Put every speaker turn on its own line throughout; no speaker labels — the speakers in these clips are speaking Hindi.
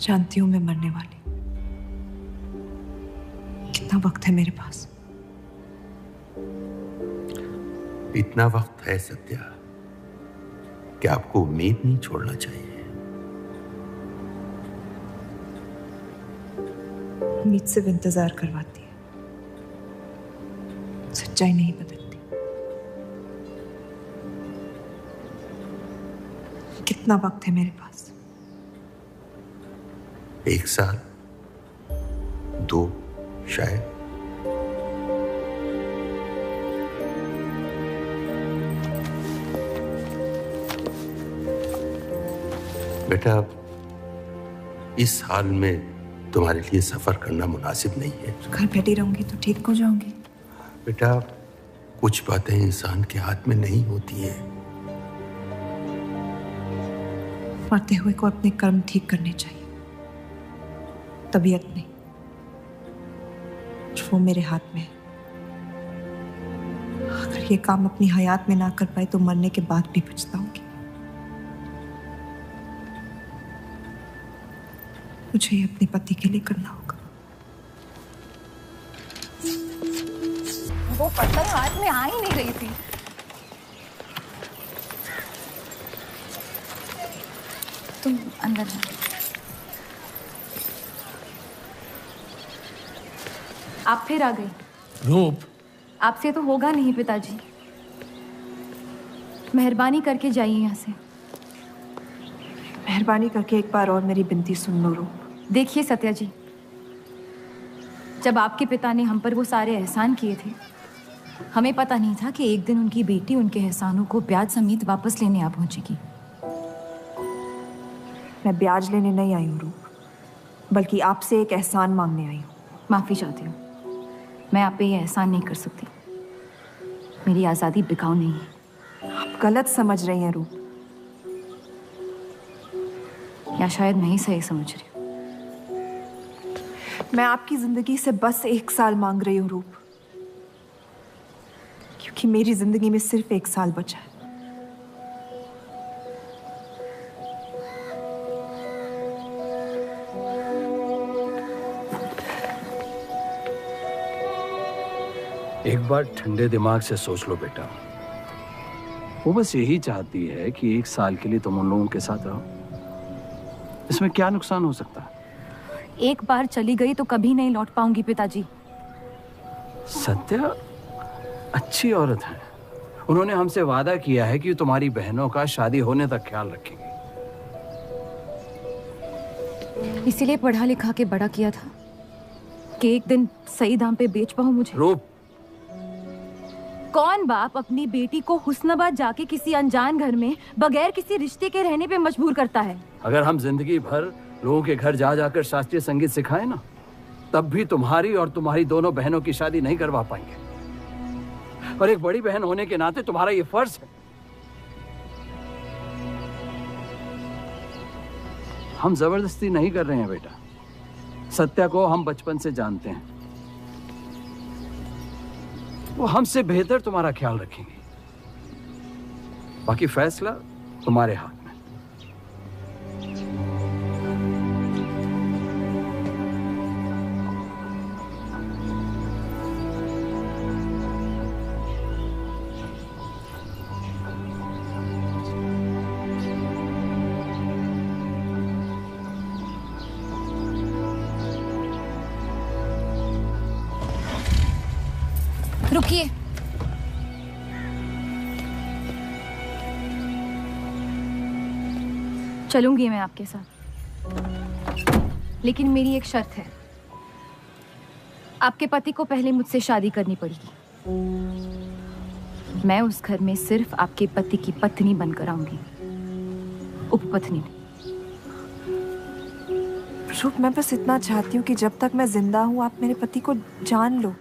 जानती हूं मैं मरने वाली। कितना वक्त है मेरे पास?
इतना वक्त है सत्या कि आपको उम्मीद नहीं छोड़ना चाहिए।
उम्मीद सिर्फ इंतजार करवाती है, सच्चाई नहीं बदलती। कितना वक्त है मेरे पास?
1 साल, 2 शायद। बेटा, इस हाल में तुम्हारे लिए सफर करना मुनासिब नहीं है।
घर बैठी रहूंगी तो ठीक हो जाऊंगी।
बेटा, कुछ बातें इंसान के हाथ में नहीं होती हैं।
मरते हुए को अपने कर्म ठीक करने चाहिए, तबीयत नहीं। वो मेरे हाथ में है। अगर ये काम अपनी हयात में ना कर पाए तो मरने के बाद भी पछताऊंगी। मुझे ये अपने पति के लिए करना होगा।
वो पत्थर हाथ में आ ही नहीं रही थी। तुम अंदर जाओ। आप फिर आ गई।
रूप,
आपसे तो होगा नहीं पिताजी। मेहरबानी करके जाइए यहाँ से।
मेहरबानी करके एक बार और मेरी विनती सुन लो रूप।
देखिए सत्या जी, जब आपके पिता ने हम पर वो सारे एहसान किए थे, हमें पता नहीं था कि एक दिन उनकी बेटी उनके एहसानों को ब्याज समेत वापस लेने आ पहुंचेगी।
मैं ब्याज लेने नहीं आई हूँ रूप, बल्कि आपसे एक एहसान मांगने आई हूँ।
माफी चाहती हूँ, मैं आप पे ये एहसान नहीं कर सकती। मेरी आज़ादी बिकाऊ नहीं है।
आप गलत समझ रही हैं रूप।
या शायद मैं ही सही समझ रही हूँ।
मैं आपकी जिंदगी से बस 1 साल मांग रही हूँ रूप, क्योंकि मेरी जिंदगी में सिर्फ 1 साल बचा है।
एक बार ठंडे दिमाग से सोच लो बेटा। वो बस यही चाहती है कि 1 साल के लिए तुम उन लोगों के साथ रहो। इसमें क्या नुकसान हो सकता है?
एक बार चली गई तो कभी नहीं लौट पाऊंगी पिताजी।
सत्या अच्छी औरत है। उन्होंने हमसे वादा किया है कि तुम्हारी बहनों का शादी होने तक ख्याल रखेंगे।
इसीलिए पढ़ा लिखा के बड़ा किया था कि एक दिन सही दाम पे बेच पाऊं मुझे।
रूप,
कौन बाप अपनी बेटी को हुस्नाबाद जाके किसी अनजान घर में बगैर किसी रिश्ते के रहने पे मजबूर करता है?
अगर हम जिंदगी भर लोगों के घर जा जाकर शास्त्रीय संगीत सिखाएं ना, तब भी तुम्हारी और तुम्हारी दोनों बहनों की शादी नहीं करवा पाएंगे। और एक बड़ी बहन होने के नाते तुम्हारा ये फर्ज है। हम जबरदस्ती नहीं कर रहे हैं बेटा। सत्या को हम बचपन से जानते हैं। वो हमसे बेहतर तुम्हारा ख्याल रखेंगे। बाकी फैसला तुम्हारे हाथ में।
रुकिए। चलूंगी मैं आपके साथ, लेकिन मेरी एक शर्त है। आपके पति को पहले मुझसे शादी करनी पड़ेगी। मैं उस घर में सिर्फ आपके पति की पत्नी बनकर आऊंगी, उपपत्नी।
रूप, मैं बस इतना चाहती हूँ कि जब तक मैं जिंदा हूँ आप मेरे पति को जान लो,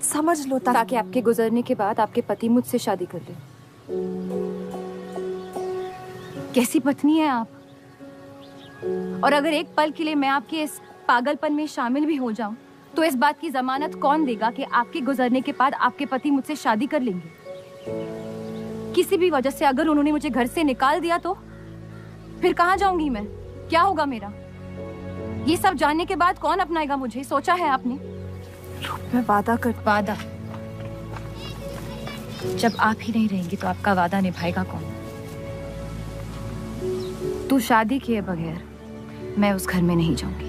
समझ लो,
ताकि आपके गुजरने के बाद आपके पति मुझसे शादी कर ले। कैसी पत्नी है आप? और अगर एक पल के लिए मैं आपके इस पागलपन में शामिल भी हो जाऊं, तो इस बात की जमानत कौन देगा कि आपके गुजरने के बाद आपके पति मुझसे शादी कर लेंगे? किसी भी वजह से अगर उन्होंने मुझे घर से निकाल दिया तो फिर कहाँ जाऊंगी मैं? क्या होगा मेरा? ये सब जानने के बाद कौन अपनाएगा मुझे? सोचा है आपने?
मैं वादा कर।
वादा? जब आप ही नहीं रहेंगी तो आपका वादा निभाएगा कौन? तू शादी किए बगैर मैं उस घर में नहीं जाऊंगी।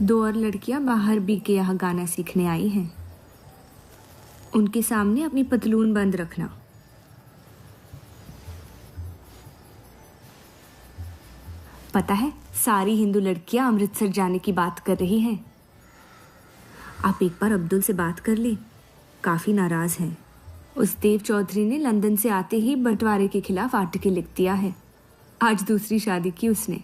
दो और लड़कियां बाहर बी के यहाँ गाना सीखने आई हैं। उनके सामने अपनी पतलून बंद रखना। पता है, सारी हिंदू लड़कियां अमृतसर जाने की बात कर रही हैं। आप एक बार अब्दुल से बात कर ले, काफी नाराज हैं। उस देव चौधरी ने लंदन से आते ही बंटवारे के खिलाफ आर्टिकल लिख दिया है। आज दूसरी शादी की उसने,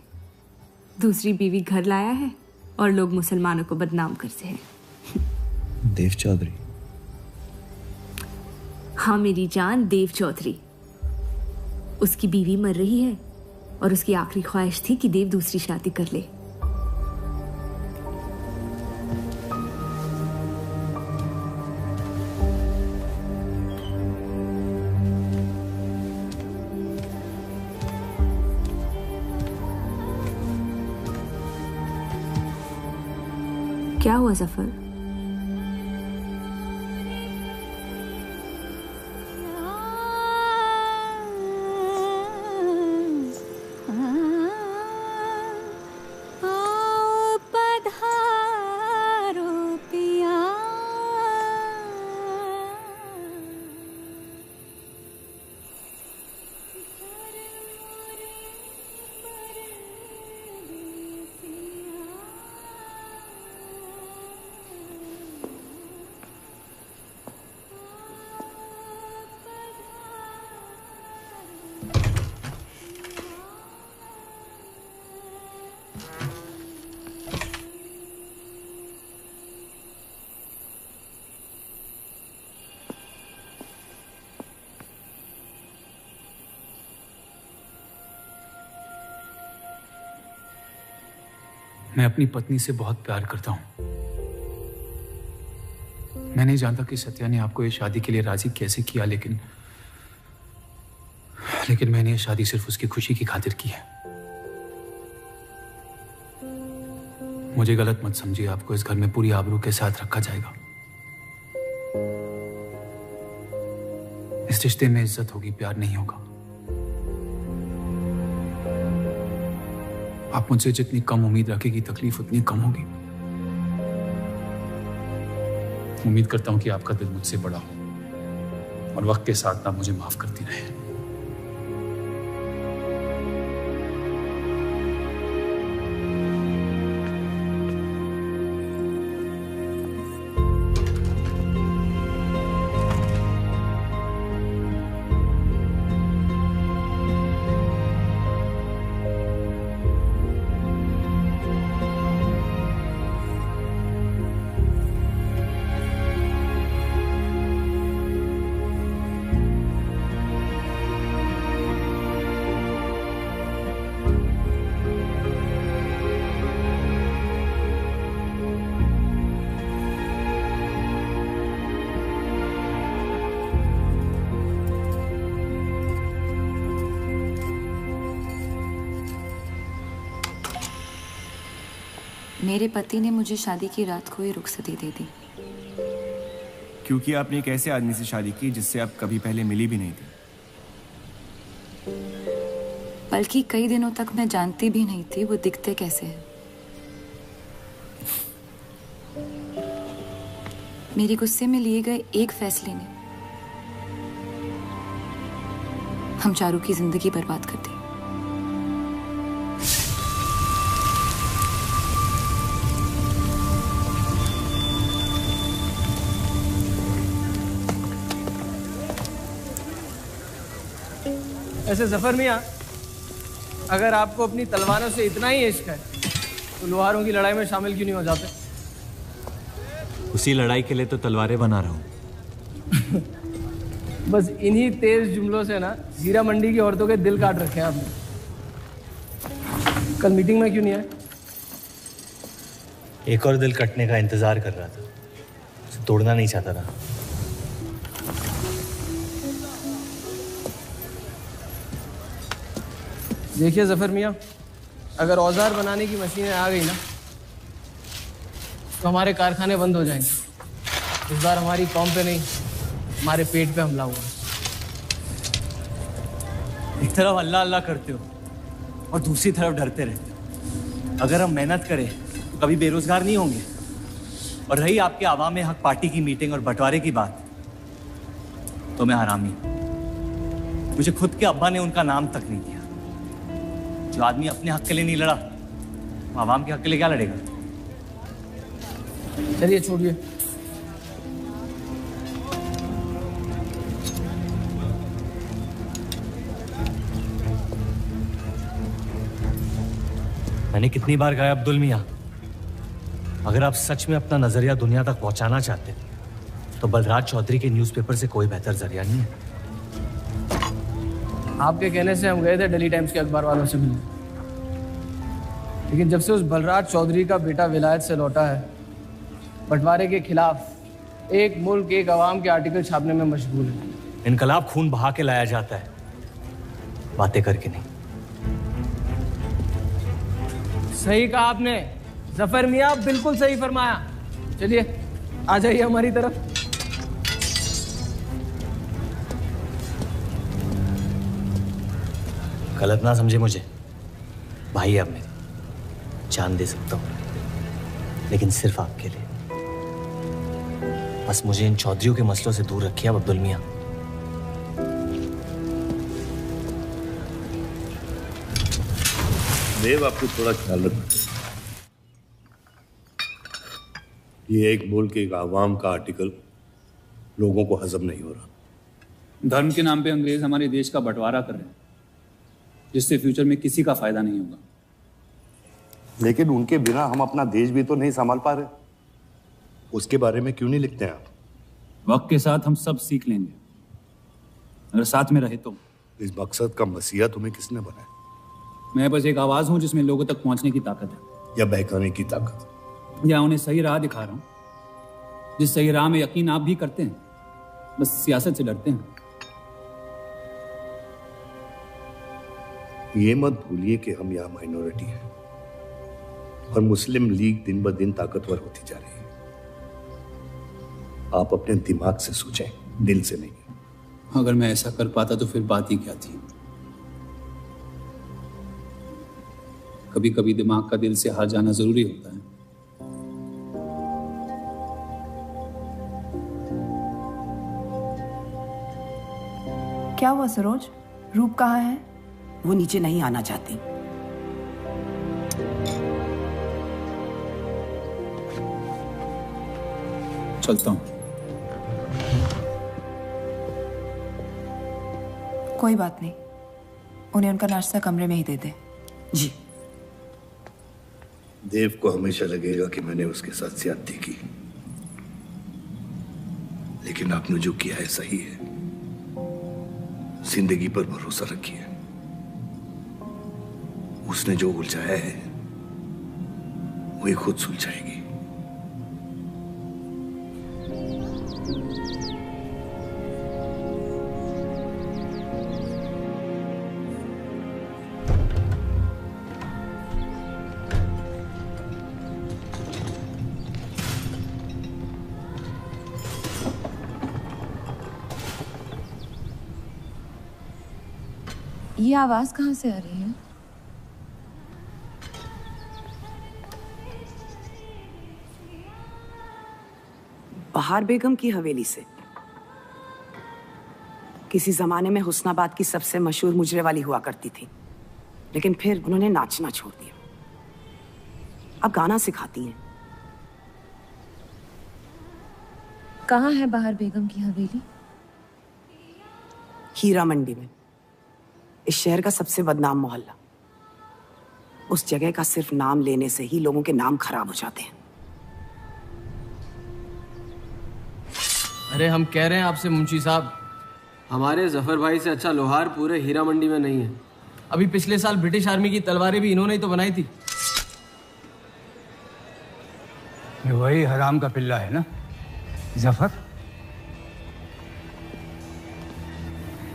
दूसरी बीवी घर लाया है और लोग मुसलमानों को बदनाम करते हैं।
देव चौधरी?
हाँ मेरी जान, देव चौधरी। उसकी बीवी मर रही है और उसकी आखिरी ख्वाहिश थी कि देव दूसरी शादी कर ले। क्या हुआ जफर?
मैं अपनी पत्नी से बहुत प्यार करता हूं। मैं नहीं जानता कि सत्या ने आपको ये शादी के लिए राजी कैसे किया, लेकिन मैंने ये शादी सिर्फ उसकी खुशी की खातिर की है। मुझे गलत मत समझिए, आपको इस घर में पूरी आबरू के साथ रखा जाएगा। इस रिश्ते में इज्जत होगी, प्यार नहीं होगा। आप मुझसे जितनी कम उम्मीद रखेगी, तकलीफ उतनी कम होगी। उम्मीद करता हूं कि आपका दिल मुझसे बड़ा हो और वक्त के साथ आप मुझे माफ करती रहे।
मेरे पति ने मुझे शादी की रात को ही रुखसती दे दी।
क्योंकि आपने एक ऐसे आदमी से शादी की जिससे आप कभी पहले मिली भी नहीं थी।
बल्कि कई दिनों तक मैं जानती भी नहीं थी वो दिखते कैसे हैं। मेरे गुस्से में लिए गए एक फैसले ने हम चारों की जिंदगी बर्बाद कर दी।
ऐसे जफर मियाँ, अगर आपको अपनी तलवारों से इतना ही इश्क है तो लोहारों की लड़ाई में शामिल क्यों नहीं हो जाते?
उसी लड़ाई के लिए तो तलवारें बना रहा हूँ।
बस इन्हीं तेज जुमलों से ना जीरा मंडी की औरतों के दिल काट रखे हैं आपने। कल मीटिंग में क्यों नहीं आए?
एक और दिल कटने का इंतजार कर रहा था, उसे तोड़ना नहीं चाहता था।
देखिए जफर मियाँ, अगर औजार बनाने की मशीनें आ गई ना तो हमारे कारखाने बंद हो जाएंगे। इस बार हमारी कौम पे नहीं, हमारे पेट पे हमला हुआ।
एक तरफ अल्लाह अल्लाह करते हो और दूसरी तरफ डरते रहते हो। अगर हम मेहनत करें तो कभी बेरोजगार नहीं होंगे। और रही आपके आवाम हक पार्टी की मीटिंग और बंटवारे की बात, तो मैं हरामी। मुझे खुद के अब्बा ने उनका नाम तक नहीं दिया। जो आदमी अपने हक के लिए नहीं लड़ा, वो आवाम के हक के लिए क्या लड़ेगा?
चलिए छोड़िए।
मैंने कितनी बार कहा अब्दुल मियाँ, अगर आप सच में अपना नजरिया दुनिया तक पहुंचाना चाहते तो बलराज चौधरी के न्यूज़पेपर से कोई बेहतर जरिया नहीं है।
आपके कहने से हम गए थे दिल्ली टाइम्स के अखबार वालों से मिलने, लेकिन जब से उस बलराज चौधरी का बेटा विलायत से लौटा है, बंटवारे के खिलाफ एक मुल्क एक अवाम के आर्टिकल छापने में मशगूल है।
इनकलाब खून बहा के लाया जाता है, बातें करके नहीं।
सही कहा आपने जफर मियाँ, बिल्कुल सही फरमाया। चलिए आ जाइए हमारी तरफ।
गलत ना समझे मुझे, भाई है अब मेरे, जान दे सकता हूँ, लेकिन सिर्फ आपके लिए। बस मुझे इन चौधरियों के मसलों से दूर रखिए अब अब्दुल मियाँ।
देव, आपको थोड़ा ख्याल रखना चाहिए। ये एक मुल्क एक आवाम का आर्टिकल लोगों को हजम नहीं हो रहा।
धर्म के नाम पे अंग्रेज हमारे देश का बंटवारा कर रहे हैं, जिससे फ्यूचर में किसी का फायदा नहीं होगा।
लेकिन उनके बिना हम अपना देश भी तो नहीं संभाल पा रहे। उसके बारे में क्यों नहीं लिखते हैं आप?
वक्त के साथ हम सब सीख लेंगे, अगर साथ में रहे तो।
इस मकसद का मसीहा तुम्हें किसने बनाया?
मैं बस एक आवाज हूं जिसमें लोगों तक पहुंचने की ताकत है,
या बहकाने की ताकत,
या उन्हें सही राह दिखा रहा हूं, जिस सही राह में यकीन आप भी करते हैं, बस सियासत से डरते हैं।
ये मत भूलिए कि हम यहाँ माइनॉरिटी हैं और मुस्लिम लीग दिन ब दिन ताकतवर होती जा रही है। आप अपने दिमाग से सोचें, दिल से नहीं।
अगर मैं ऐसा कर पाता तो फिर बात ही क्या थी। कभी कभी दिमाग का दिल से हार जाना जरूरी होता है।
क्या हुआ सरोज? रूप कहाँ है?
वो नीचे नहीं आना चाहती।
चलता हूं।
कोई बात नहीं, उन्हें उनका नाश्ता कमरे में ही दे दे।
जी।
देव को हमेशा लगेगा कि मैंने उसके साथ ज्यादती की, लेकिन आपने जो किया है सही है। जिंदगी पर भरोसा रखिए, उसने जो उलझाया है वही खुद सुलझाएगी।
ये आवाज कहाँ से आ रही है?
बहार बेगम की हवेली से। किसी जमाने में हुस्नाबाद की सबसे मशहूर मुजरे वाली हुआ करती थी, लेकिन फिर उन्होंने नाचना छोड़ दिया। अब गाना सिखाती हैं।
कहाँ है बहार बेगम की हवेली?
हीरा मंडी में, इस शहर का सबसे बदनाम मोहल्ला। उस जगह का सिर्फ नाम लेने से ही लोगों के नाम खराब हो जाते हैं।
अरे हम कह रहे हैं आपसे मुंशी साहब,
हमारे जफर भाई से अच्छा लोहार पूरे हीरा मंडी में नहीं है।
अभी पिछले साल ब्रिटिश आर्मी की तलवारें भी इन्होंने ही तो बनाई थी।
ये वही हराम का पिल्ला है ना जफर?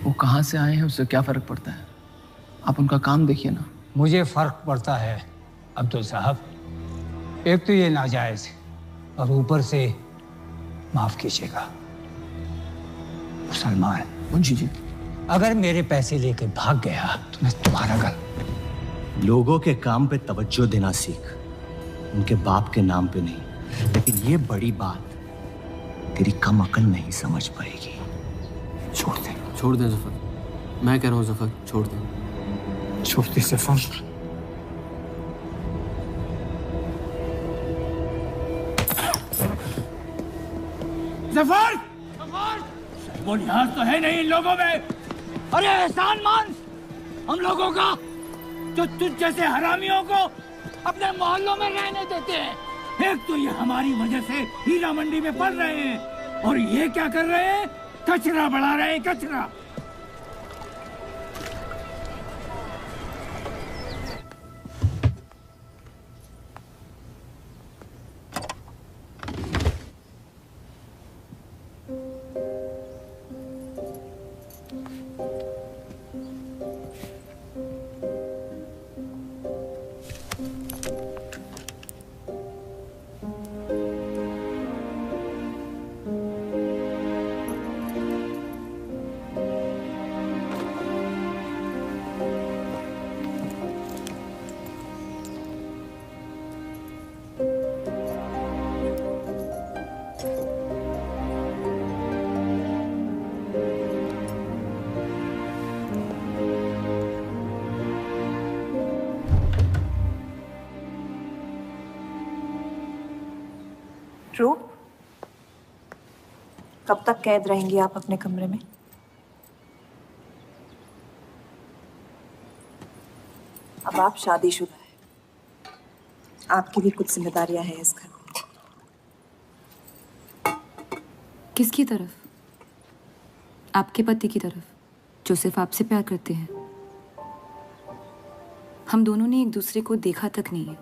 वो कहाँ से आए हैं उससे क्या फर्क पड़ता है, आप उनका काम देखिए ना।
मुझे फर्क पड़ता है अब्दुल साहब। एक तो ये नाजायज और ऊपर से माफ कीजिएगा मुसलमान
मुंशी जी,
अगर मेरे पैसे लेके भाग गया तो मैं तुम्हारा गल।
लोगों के काम पे तवज्जो देना सीख, उनके बाप के नाम पे नहीं। लेकिन ये बड़ी बात तेरी कम अकल नहीं समझ पाएगी।
छोड़ दे,
छोड़ दे जफर, मैं कह रहा हूँ जफर छोड़ दे।
छोड़ दे जफर।
जफर, बुनियाद तो है नहीं इन लोगों में। अरे एहसान मान हम लोगों का, जो तुझ जैसे हरामियों को अपने मोहल्लों में रहने देते हैं। एक तो ये हमारी वजह से हीरा मंडी में पल रहे हैं, और ये क्या कर रहे हैं, कचरा बढ़ा रहे हैं, कचरा।
रूप, कब तक कैद रहेंगी आप अपने कमरे में? अब आप शादीशुदा हैं, आपकी भी कुछ जिम्मेदारियां हैं इस घर में।
किसकी तरफ? आपके पति की तरफ, जो सिर्फ आपसे प्यार करते हैं। हम दोनों ने एक दूसरे को देखा तक नहीं है।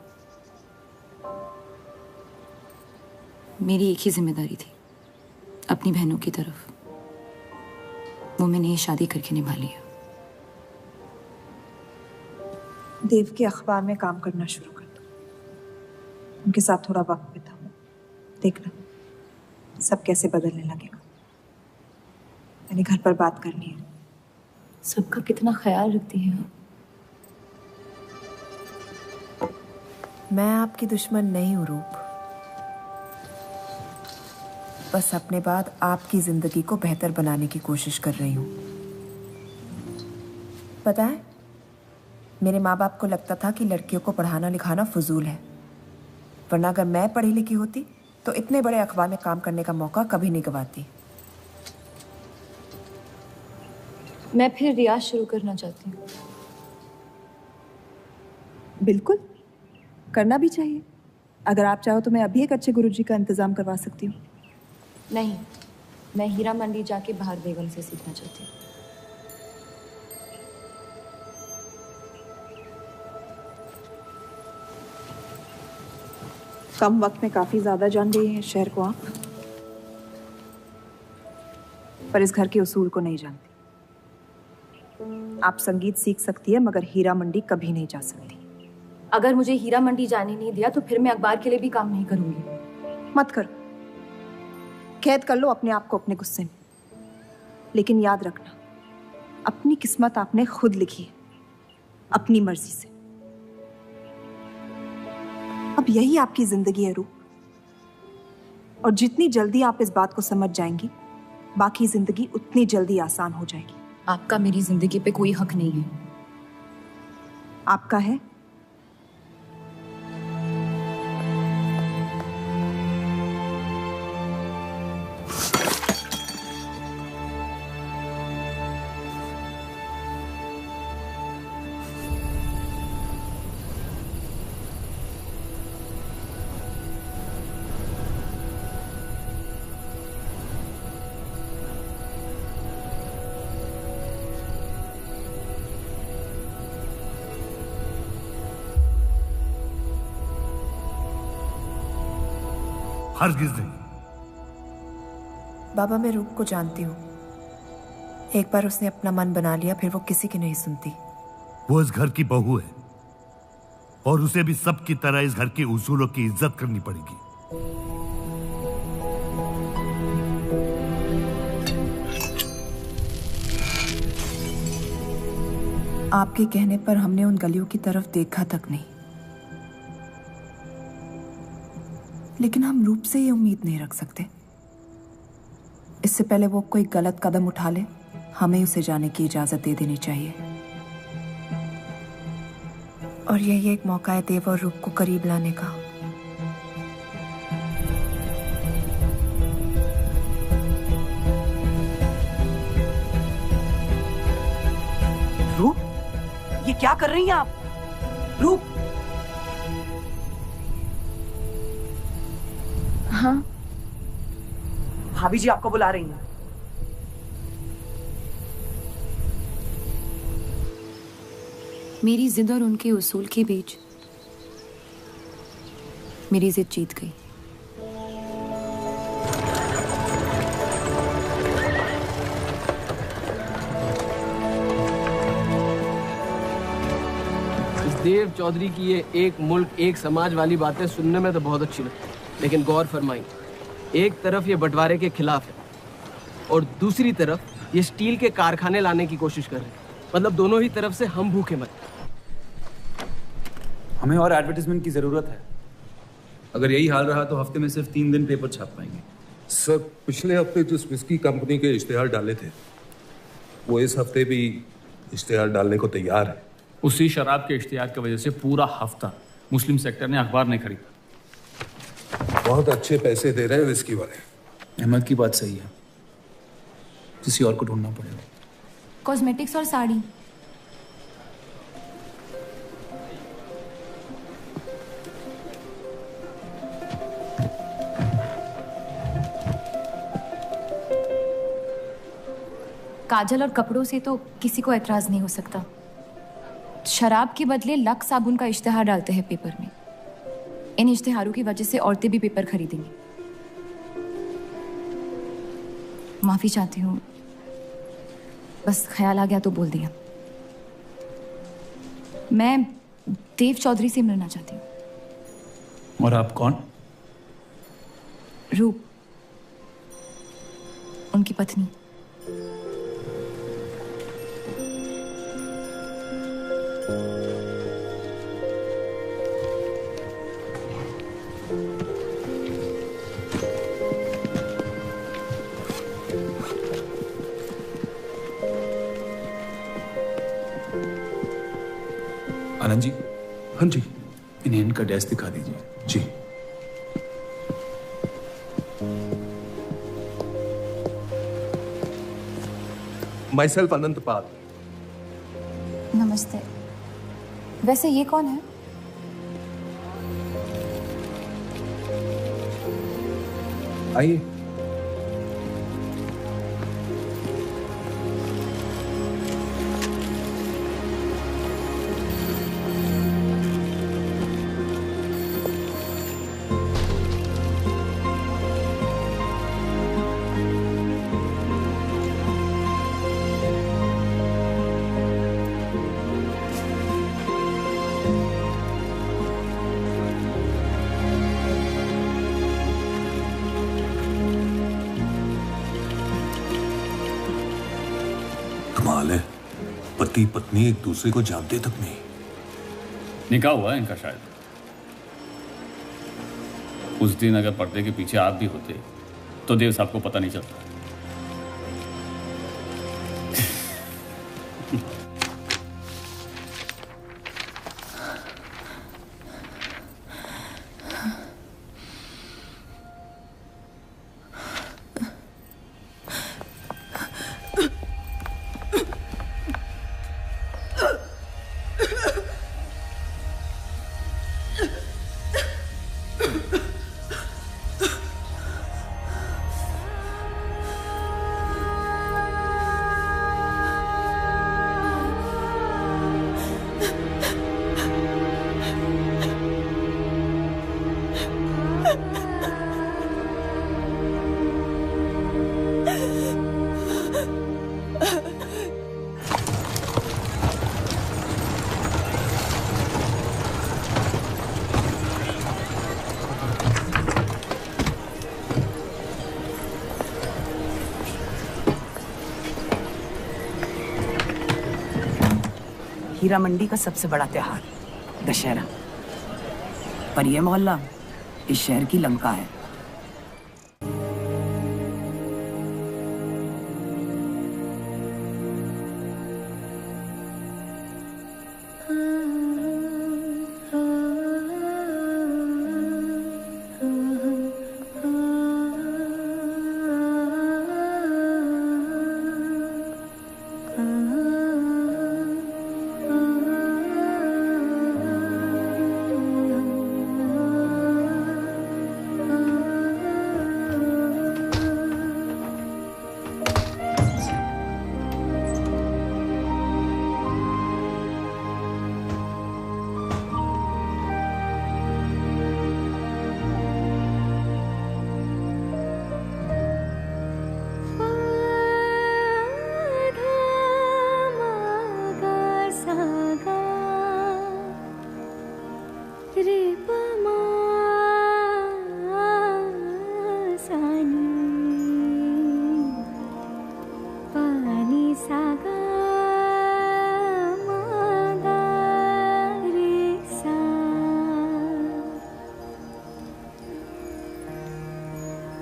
मेरी एक ही जिम्मेदारी थी, अपनी बहनों की तरफ। वो मैंने ये शादी करके निभा लिया।
देव के अखबार में काम करना शुरू कर दो, उनके साथ थोड़ा वक्त बिताओ, देखना सब कैसे बदलने लगेगा। मैंने घर पर बात करनी है।
सबका कितना ख्याल रखती हैं आप।
मैं आपकी दुश्मन नहीं हूँ रूप, बस अपने बाद आपकी जिंदगी को बेहतर बनाने की कोशिश कर रही हूँ। पता है, मेरे माँ बाप को लगता था कि लड़कियों को पढ़ाना लिखाना फजूल है, वरना अगर मैं पढ़ी लिखी होती तो इतने बड़े अखबार में काम करने का मौका कभी नहीं गंवाती।
मैं फिर रियाज शुरू करना चाहती हूँ।
बिल्कुल, करना भी चाहिए। अगर आप चाहो तो मैं अभी एक अच्छे गुरुजी का इंतजाम करवा सकती हूँ।
नहीं, मैं हीरा मंडी जाके बहार बेगम से सीखना चाहती हूँ।
कम वक्त में काफी ज्यादा जान गई हैं शहर को आप, पर इस घर के उसूल को नहीं जानती। आप संगीत सीख सकती है, मगर हीरा मंडी कभी नहीं जा सकती।
अगर मुझे हीरा मंडी जाने नहीं दिया तो फिर मैं अखबार के लिए भी काम नहीं करूंगी।
मत करो, कैद कर लो अपने आप को अपने गुस्से में, लेकिन याद रखना अपनी किस्मत आपने खुद लिखी है, अपनी मर्जी से। अब यही आपकी जिंदगी है रूप, और जितनी जल्दी आप इस बात को समझ जाएंगी, बाकी जिंदगी उतनी जल्दी आसान हो जाएगी।
आपका मेरी जिंदगी पे कोई हक नहीं है।
आपका है।
हरगिज़ नहीं।
बाबा, मैं रूप को जानती हूँ। एक बार उसने अपना मन बना लिया, फिर वो किसी की नहीं सुनती।
वो इस घर की बहू है और उसे भी सबकी तरह इस घर के उसूलों की इज्जत करनी पड़ेगी।
आपके कहने पर हमने उन गलियों की तरफ देखा तक नहीं, लेकिन हम रूप से ये उम्मीद नहीं रख सकते। इससे पहले वो कोई गलत कदम उठा ले, हमें उसे जाने की इजाजत दे देनी चाहिए। और यही एक मौका है देव और रूप को करीब लाने का।
रूप, ये क्या कर रही हैं आप? रूप।
हाँ,
भाभी जी आपको बुला रही हैं।
मेरी जिद और उनके उसूल के बीच मेरी जिद जीत गई।
देव चौधरी की ये एक मुल्क एक समाज वाली बातें सुनने में तो बहुत अच्छी लगती, लेकिन गौर फरमाई, एक तरफ ये बंटवारे के खिलाफ है और दूसरी तरफ ये स्टील के कारखाने लाने की कोशिश कर रहे हैं। मतलब दोनों ही तरफ से हम भूखे मत।
हमें और एडवर्टाइजमेंट की जरूरत है। अगर यही हाल रहा तो हफ्ते में सिर्फ 3 दिन पेपर छाप पाएंगे।
सर, पिछले हफ्ते जिस विस्की कंपनी के इश्तेहार डाले थे, वो इस हफ्ते भी इश्तेहार डालने को तैयार है।
उसी शराब के इश्तिहार की वजह से पूरा हफ्ता मुस्लिम सेक्टर ने अखबार नहीं खरीदा।
बहुत अच्छे पैसे दे रहे हैं विस्की वाले।
अहमद की बात सही है, किसी और को ढूंढना पड़ेगा।
कॉस्मेटिक्स और साड़ी। काजल और कपड़ों से तो किसी को एतराज नहीं हो सकता। शराब के बदले लक्स साबुन का इश्तिहार डालते हैं पेपर में। इन इश्तिहारों की वजह से औरतें भी पेपर खरीदेंगी। माफी चाहती हूँ, बस ख्याल आ गया तो बोल दिया। मैं देव चौधरी से मिलना चाहती हूँ।
और आप कौन?
रूप, उनकी पत्नी।
आनंद जी। हाँ जी। इन्हें इनका डेस्क दिखा दीजिए। जी।
माइसेल्फ अनंत पाल।
नमस्ते। वैसे ये कौन है?
आइए।
कमाल है, पति पत्नी एक दूसरे को जानते तक नहीं।
निकाह हुआ है इनका शायद। उस दिन अगर पर्दे के पीछे आप भी होते तो देव साहब को पता नहीं चलता।
हीरा मंडी का सबसे बड़ा त्योहार दशहरा, पर यह मोहल्ला इस शहर की लंका है।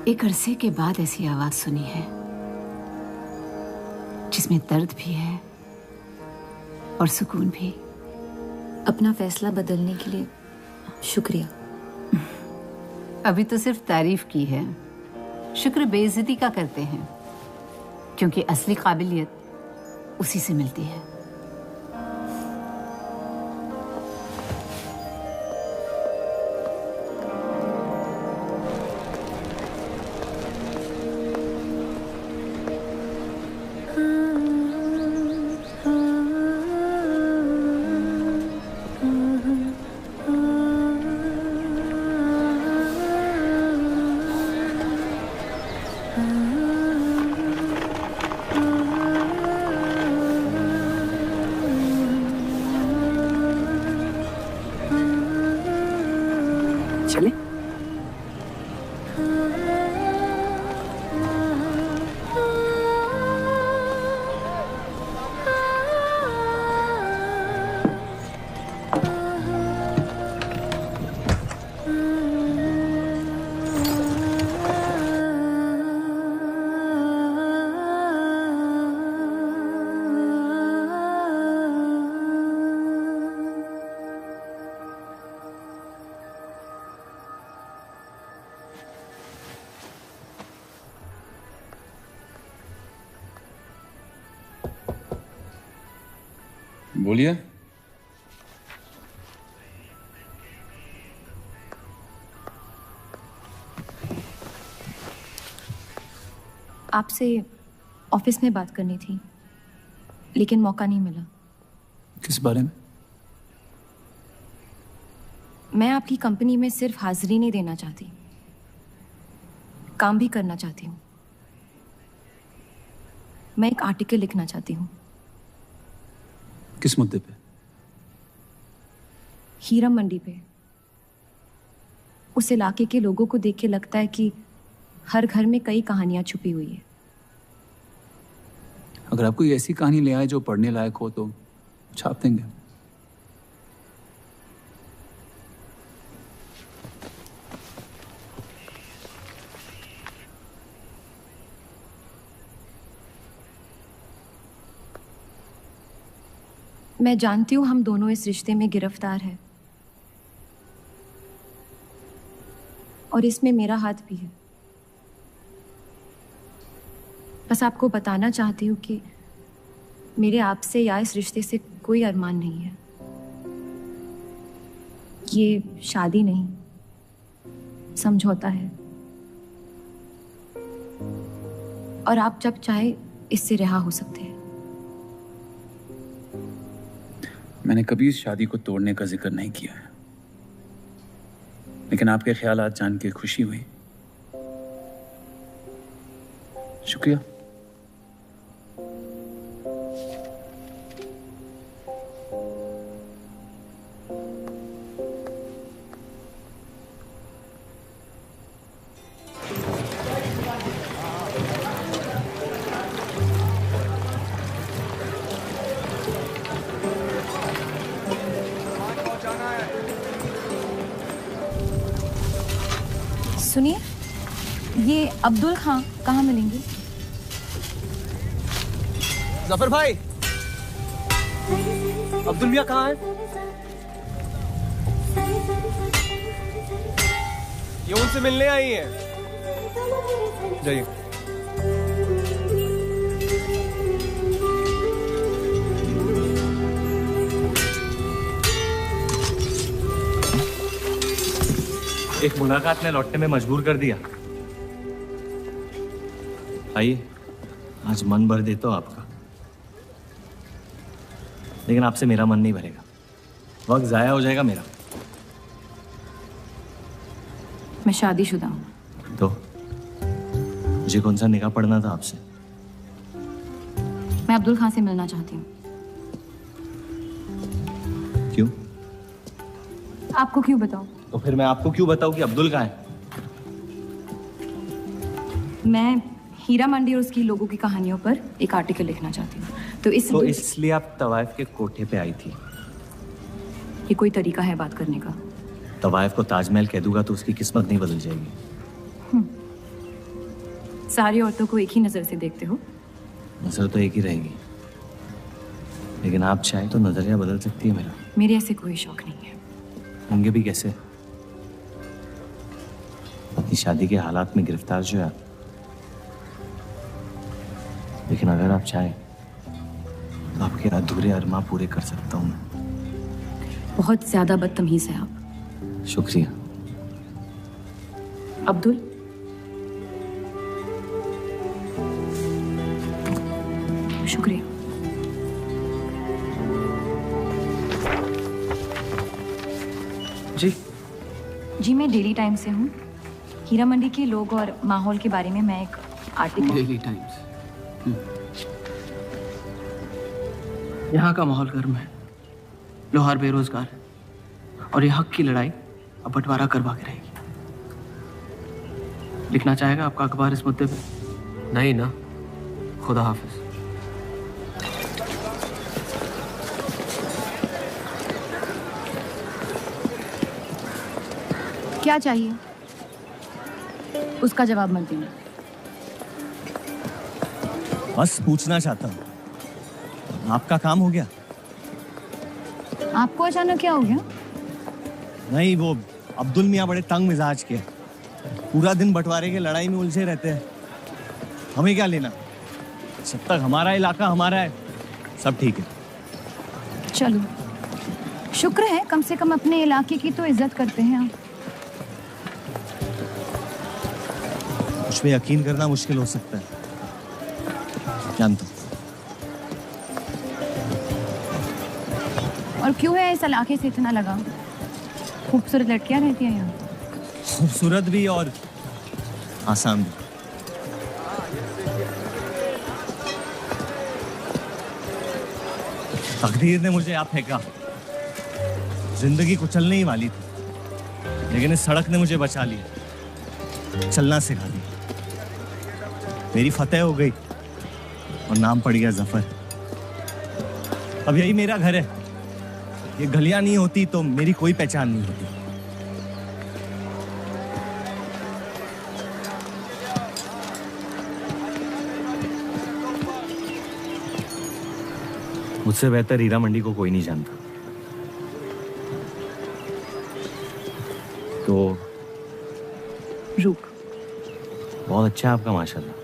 एक अरसे के बाद ऐसी आवाज सुनी है जिसमें दर्द भी है और सुकून भी।
अपना फैसला बदलने के लिए शुक्रिया।
अभी तो सिर्फ तारीफ की है, शुक्र बेइज्जती का करते हैं, क्योंकि असली काबिलियत उसी से मिलती है।
चले?
बोलिए।
आपसे ऑफिस में बात करनी थी, लेकिन मौका नहीं मिला।
किस बारे में?
मैं आपकी कंपनी में सिर्फ हाजिरी नहीं देना चाहती, काम भी करना चाहती हूँ। मैं एक आर्टिकल लिखना चाहती हूँ।
किस मुद्दे पे?
हीरा मंडी पे। उस इलाके के लोगों को देख के लगता है कि हर घर में कई कहानियां छुपी हुई है।
अगर आप कोई ऐसी कहानी ले आए जो पढ़ने लायक हो तो छाप देंगे।
मैं जानती हूँ हम दोनों इस रिश्ते में गिरफ्तार हैं और इसमें मेरा हाथ भी है। बस आपको बताना चाहती हूँ कि मेरे आपसे या इस रिश्ते से कोई अरमान नहीं है। ये शादी नहीं, समझौता है। और आप जब चाहे इससे रिहा हो सकते हैं।
मैंने कभी इस शादी को तोड़ने का जिक्र नहीं किया है, लेकिन आपके ख्यालात जान के खुशी हुई। शुक्रिया।
सुनिए, ये अब्दुल खां कहाँ मिलेंगे?
जफर भाई, अब्दुल मियां कहाँ है? ये उनसे मिलने आई है। जाइए। एक मुलाकात ने लौटने में मजबूर कर दिया। आइए, आज मन भर देता हूं आपका, लेकिन आपसे मेरा मन नहीं भरेगा। वक्त जाया हो जाएगा मेरा।
मैं शादीशुदा हूँ।
तो मुझे कौन सा निकाह पढ़ना था आपसे?
मैं अब्दुल खां से मिलना चाहती हूँ।
क्यों?
आपको क्यों बताऊं?
तो फिर मैं आपको क्यों बताऊं कि अब्दुल कहाँ है?
मैं हीरा मंडी और उसकी लोगों की कहानियों पर एक आर्टिकल लिखना चाहती हूँ। तो
इसलिए आप तवाइफ के कोठे पे आई थी?
ये कोई तरीका है बात करने का?
तवाइफ को ताजमहल कह दूंगा तो उसकी किस्मत नहीं बदल जाएगी।
सारी औरतों को एक ही नजर से देखते हो?
नजर तो एक ही रहेगी, लेकिन आप चाहे तो नजरिया बदल सकती है मेरा।
मेरे ऐसे कोई शौक नहीं है।
होंगे भी कैसे? अपनी शादी के हालात में गिरफ्तार जो है। लेकिन अगर आप चाहें तो आपके अधूरे अरमा पूरे कर सकता हूं मैं।
बहुत ज्यादा बदतमीज है आप।
शुक्रिया।
अब्दुल, शुक्रिया। जी, मैं डेली टाइम्स से हूँ। हीरा मंडी के लोग और माहौल के बारे में मैं एक आर्टिकल।
Daily times. यहाँ का माहौल गर्म है, लोहार बेरोजगार है, और ये हक की लड़ाई अब बंटवारा करवा के रहेगी। लिखना चाहेगा आपका अखबार इस मुद्दे पे?
नहीं ना, खुदा हाफिज।
क्या चाहिए? उसका जवाब मत देना।
बस पूछना चाहता हूँ, आपका काम हो गया?
आपको अचानक क्या हो गया?
नहीं, वो अब्दुल मियाँ बड़े तंग मिजाज के, पूरा दिन बंटवारे के लड़ाई में उलझे रहते हैं। हमें क्या लेना? जब तक हमारा इलाका हमारा है, सब ठीक है।
चलो, शुक्र है कम से कम अपने इलाके की तो इज्जत करते हैं आप।
मुझ पे यकीन करना मुश्किल हो सकता है, जानता हूं।
और क्यों है इस इलाके से इतना लगाव? खूबसूरत लड़कियां रहती हैं यहाँ।
खूबसूरत भी और आसान भी। तकदीर ने मुझे आप फेंका। जिंदगी कुचलने ही वाली थी, लेकिन इस सड़क ने मुझे बचा लिया, चलना सिखा दिया। मेरी फतेह हो गई और नाम पड़ गया जफर। अब यही मेरा घर है। ये गलियां नहीं होती तो मेरी कोई पहचान नहीं होती।
मुझसे बेहतर हीरा मंडी को कोई नहीं जानता। तो
रूप
बहुत अच्छा है आपका, माशाल्लाह।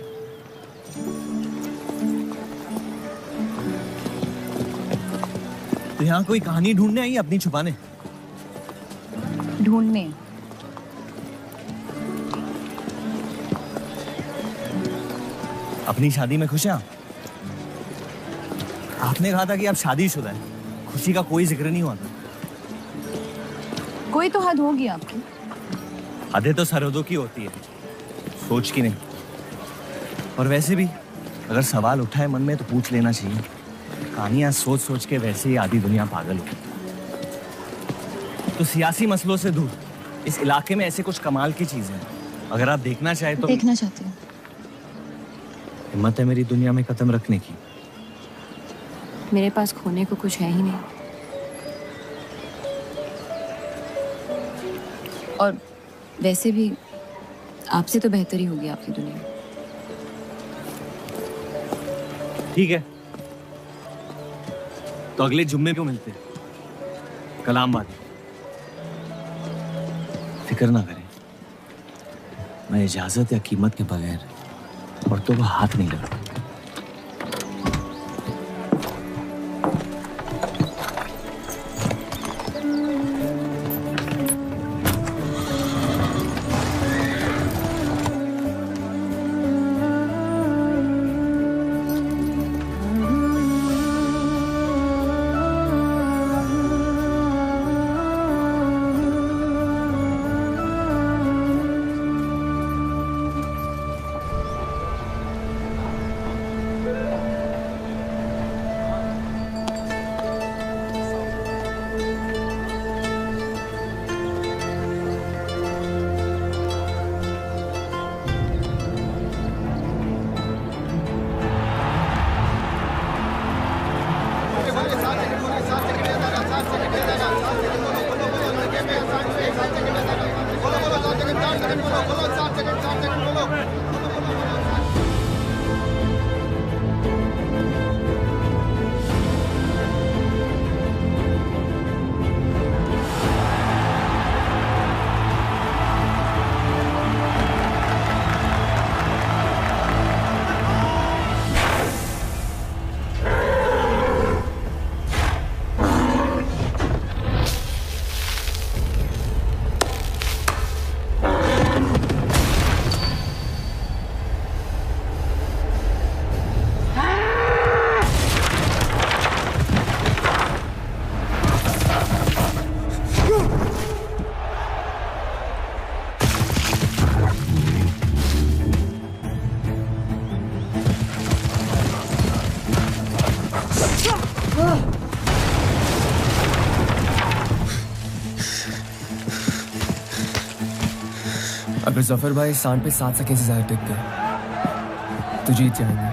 तो यहाँ कोई कहानी ढूंढने आई अपनी छुपाने?
ढूंढने?
अपनी शादी में खुश हैं आप? आपने कहा था कि आप शादीशुदा हैं, खुशी का कोई जिक्र नहीं हुआ था।
कोई तो हद होगी आपकी।
हदें तो सरहदों की होती है, सोच की नहीं। और वैसे भी अगर सवाल उठाए मन में तो पूछ लेना चाहिए। कहानियां सोच सोच के वैसे ही आधी दुनिया पागल हो। तो सियासी मसलों से दूर इस इलाके में ऐसे कुछ कमाल की चीजें हैं, अगर आप देखना चाहे तो।
देखना चाहती हूँ।
हिम्मत है मेरी दुनिया में कदम रखने की?
मेरे पास खोने को कुछ है ही नहीं। और वैसे भी आपसे तो बेहतर ही होगी आपकी दुनिया।
ठीक है, तो अगले जुम्मे को मिलते हैं, कलाम बात। फिक्र ना करें, मैं इजाजत या कीमत के बगैर औरतों को हाथ नहीं लगाता।
अगर जफर भाई सांड पे 7 सेकंड से ज्यादा टिक गए तो जीत जाएंगे।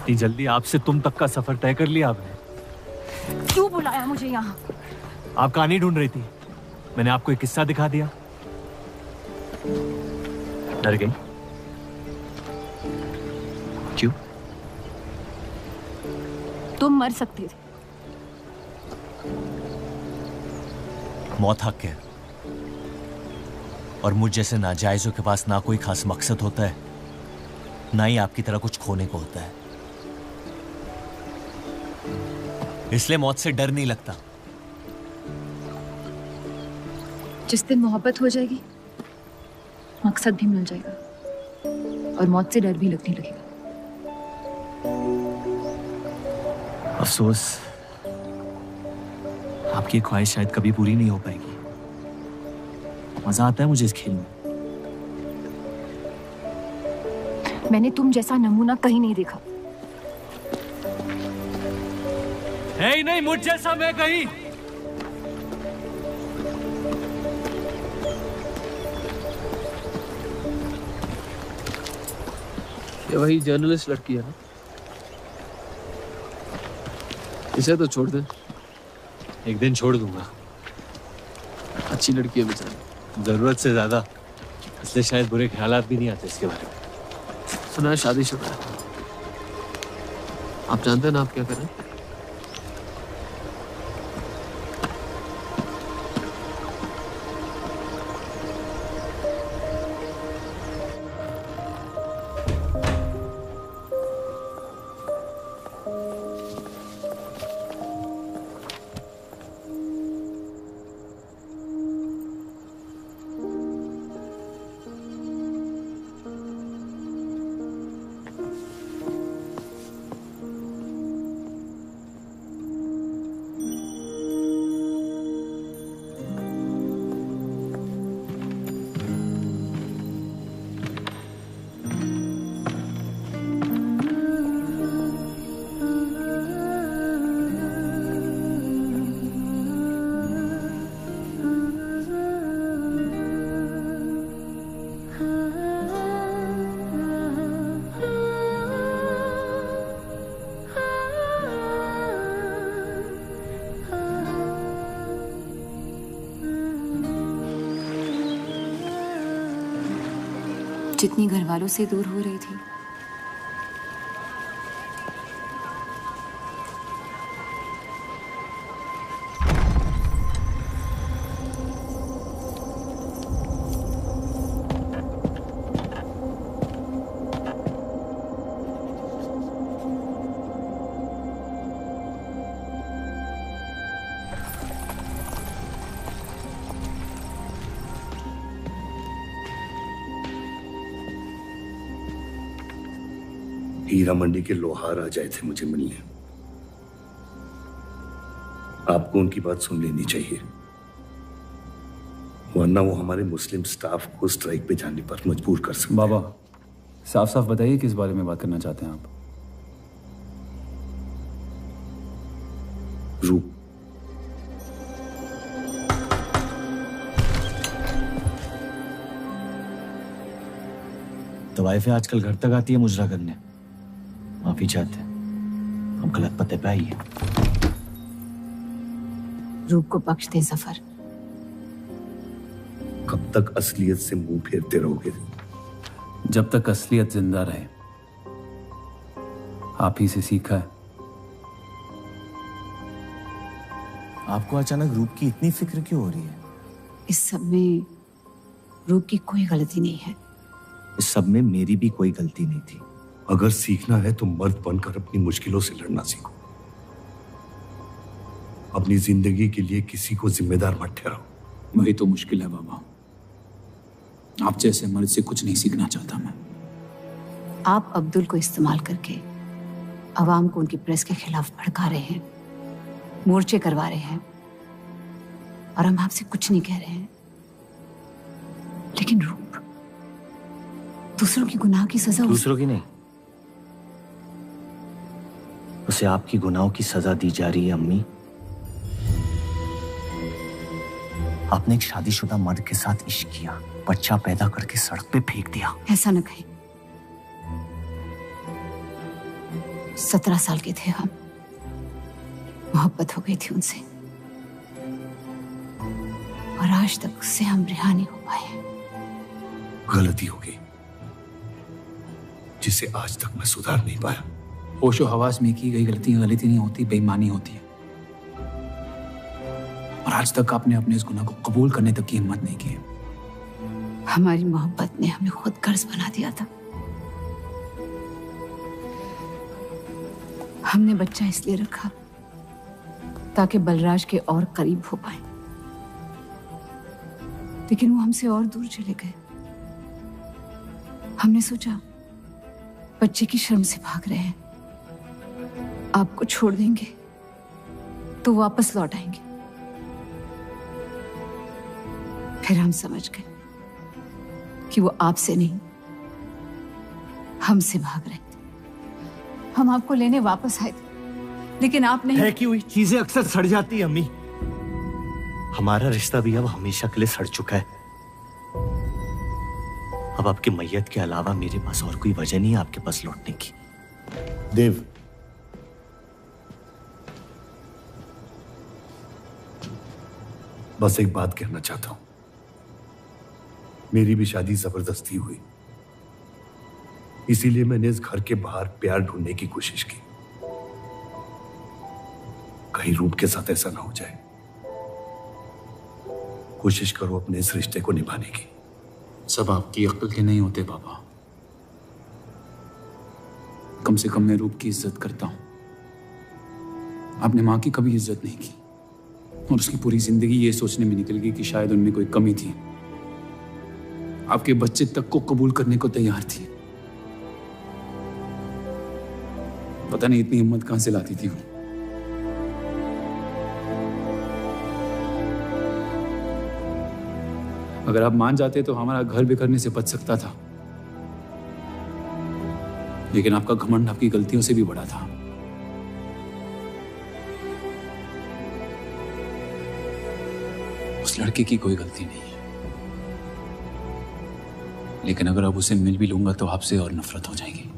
इतनी जल्दी आपसे तुम तक का सफर तय कर लिया आपने?
क्यों बुलाया मुझे यहाँ?
आप कहानी ढूंढ रही थी, मैंने आपको एक किस्सा दिखा दिया। डर गई? क्यों?
तुम मर सकते थे।
मौत हक है, और मुझ जैसे नाजायजों के पास ना कोई खास मकसद होता है, ना ही आपकी तरह कुछ खोने को होता है। इसलिए मौत से डर नहीं लगता।
जिस दिन मोहब्बत हो जाएगी, मकसद भी मिल जाएगा और मौत से डर भी लगने लगेगा।
अफसोस, आपकी ख्वाहिश शायद कभी पूरी नहीं हो पाएगी। मजा आता है मुझे इस खेल में।
मैंने तुम जैसा नमूना कहीं नहीं देखा।
है ही नहीं मुझ जैसा मैं कहीं।
ये वही जर्नलिस्ट लड़की है ना? इसे तो छोड़ दे।
एक दिन छोड़ दूंगा।
अच्छी लड़की है बेचारी।
जरूरत से ज्यादा, इसलिए शायद बुरे ख्यालात भी नहीं आते इसके बारे में।
सुना है शादीशुदा है। आप जानते हैं ना आप क्या करें?
जितनी घर वालों से दूर हो रही थी,
हीरा मंडी के लोहार आ जाए थे मुझे मिलने। आपको उनकी बात सुन लेनी चाहिए, वरना वो हमारे मुस्लिम स्टाफ को स्ट्राइक पे जाने पर मजबूर कर सकते।
बाबा, साफ साफ बताइए किस बारे में बात करना चाहते हैं आप?
रूप।
तो वाइफ आजकल घर तक आती है मुजरा करने। माफी चाहते हैं, हम गलत पते पे आई है।
रूप को बख्श दे जफर।
कब तक असलियत से मुंह फेरते रहोगे?
जब तक असलियत जिंदा रहे। आप ही से सीखा है।
आपको अचानक रूप की इतनी फिक्र क्यों हो रही है?
इस सब में रूप की कोई गलती नहीं है।
इस सब में मेरी भी कोई गलती नहीं थी।
अगर सीखना है तो मर्द बनकर अपनी मुश्किलों से लड़ना सीखो। अपनी जिंदगी के लिए किसी को जिम्मेदार मत ठहराओ।
वही तो मुश्किल है बाबा। आप जैसे मर्द से कुछ नहीं सीखना चाहता मैं।
आप अब्दुल को इस्तेमाल करके अवाम को उनकी प्रेस के खिलाफ भड़का रहे हैं, मोर्चे करवा रहे हैं, और हम आपसे कुछ नहीं कह रहे हैं। लेकिन रूप, दूसरों की गुनाह की सजा
दूसरों की नहीं, उसे आपकी गुनाहों की सजा दी जा रही है। अम्मी, आपने एक शादीशुदा मर्द के साथ इश्क किया, बच्चा पैदा करके सड़क पे फेंक दिया।
ऐसा न कहें। 17 साल के थे हम, मोहब्बत हो गई थी उनसे, और आज तक उससे हम रिहा नहीं हो पाए।
गलती हो गई जिसे आज तक मैं सुधार नहीं पाया।
होशो हवास में की गई गलती गलती नहीं होती, बेईमानी होती है। और आज तक आपने अपने इस गुनाह को कबूल करने तक की हिम्मत नहीं की।
हमारी मोहब्बत ने हमें खुद कर्ज बना दिया था। हमने बच्चा इसलिए रखा ताकि बलराज के और करीब हो पाए, लेकिन वो हमसे और दूर चले गए। हमने सोचा बच्चे की शर्म से भाग रहे हैं, आपको छोड़ देंगे तो वापस लौट आएंगे। फिर हम समझ गए कि वो आपसे नहीं हमसे भाग रहे थे। हम आपको लेने वापस आए थे, लेकिन आप नहीं।
फेंकी हुई चीजें अक्सर सड़ जाती है अम्मी। हमारा रिश्ता भी अब हमेशा के लिए सड़ चुका है। अब आपकी मैयत के अलावा मेरे पास और कोई वजह नहीं है आपके पास लौटने की।
देव, बस एक बात कहना चाहता हूं। मेरी भी शादी जबरदस्ती हुई, इसीलिए मैंने इस घर के बाहर प्यार ढूंढने की कोशिश की। कहीं रूप के साथ ऐसा ना हो जाए। कोशिश करो अपने इस रिश्ते को निभाने की।
सब आपकी अक्ल के नहीं होते पापा। कम से कम मैं रूप की इज्जत करता हूं। आपने मां की कभी इज्जत नहीं की, और उसकी पूरी जिंदगी ये सोचने में निकल गई कि शायद उनमें कोई कमी थी। आपके बच्चे तक को कबूल करने को तैयार थी। पता नहीं इतनी हिम्मत कहां से लाती थी वो। अगर आप मान जाते तो हमारा घर बिखरने से बच सकता था, लेकिन आपका घमंड आपकी गलतियों से भी बड़ा था। उस लड़के की कोई गलती नहीं है, लेकिन अगर अब उसे मिल भी लूंगा तो आपसे और नफरत हो जाएगी।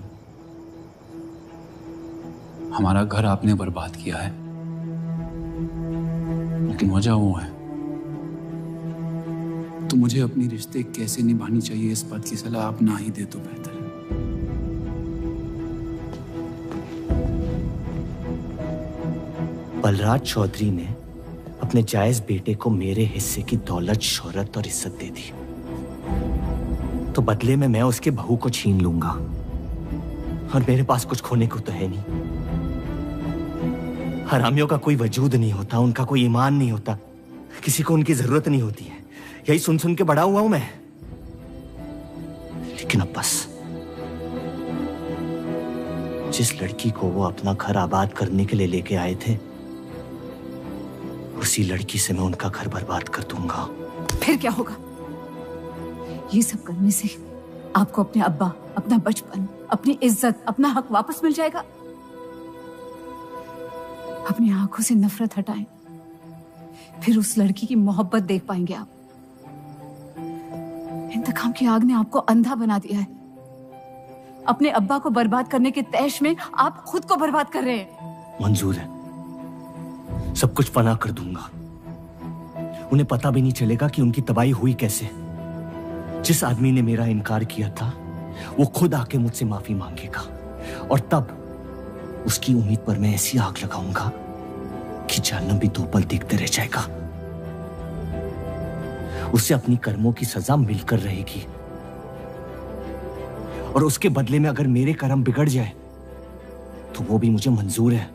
हमारा घर आपने बर्बाद किया है, लेकिन वजह वो है। तो मुझे अपनी रिश्ते कैसे निभानी चाहिए इस बात की सलाह आप ना ही दे तो बेहतर है।
बलराज चौधरी ने अपने जायज बेटे को मेरे हिस्से की दौलत, शोहरत और इज्जत दे दी, तो बदले में मैं उसके बहू को छीन लूंगा। और मेरे पास कुछ खोने को तो है नहीं। हरामियों का कोई वजूद नहीं होता, उनका कोई ईमान नहीं होता, किसी को उनकी जरूरत नहीं होती है। यही सुन सुन के बड़ा हुआ हूं मैं। लेकिन अब बस, जिस लड़की को वो अपना घर आबाद करने के लिए लेके आए थे, उसी लड़की से मैं उनका घर बर्बाद कर दूंगा।
फिर क्या होगा? ये सब करने से आपको अपने अब्बा, अपना बचपन, अपनी इज्जत, अपना हक वापस मिल जाएगा। अपनी आंखों से नफरत हटाएं, फिर उस लड़की की मोहब्बत देख पाएंगे आप। इंतकाम की आग ने आपको अंधा बना दिया है। अपने अब्बा को बर्बाद करने के तैश में आप खुद को बर्बाद कर रहे हैं।
मंजूर है, सब कुछ फना कर दूंगा। उन्हें पता भी नहीं चलेगा कि उनकी तबाही हुई कैसे। जिस आदमी ने मेरा इनकार किया था, वो खुद आके मुझसे माफी मांगेगा, और तब उसकी उम्मीद पर मैं ऐसी आग लगाऊंगा कि जहन्नम भी 2 पल देखते रह जाएगा। उसे अपनी कर्मों की सजा मिलकर रहेगी, और उसके बदले में अगर मेरे कर्म बिगड़ जाए तो वो भी मुझे मंजूर है।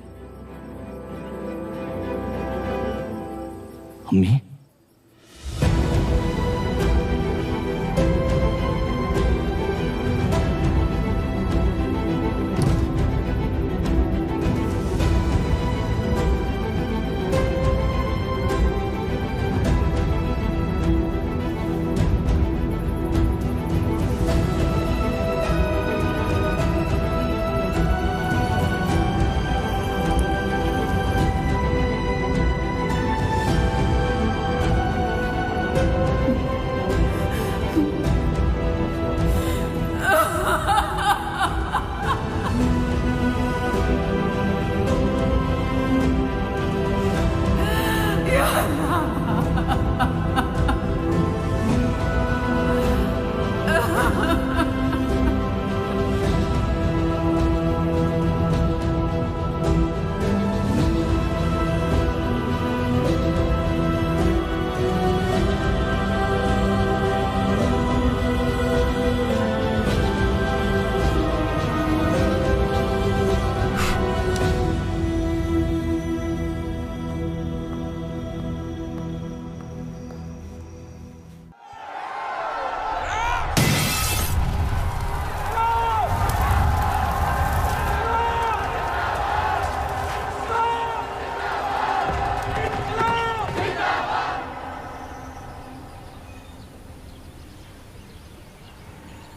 अम्मी,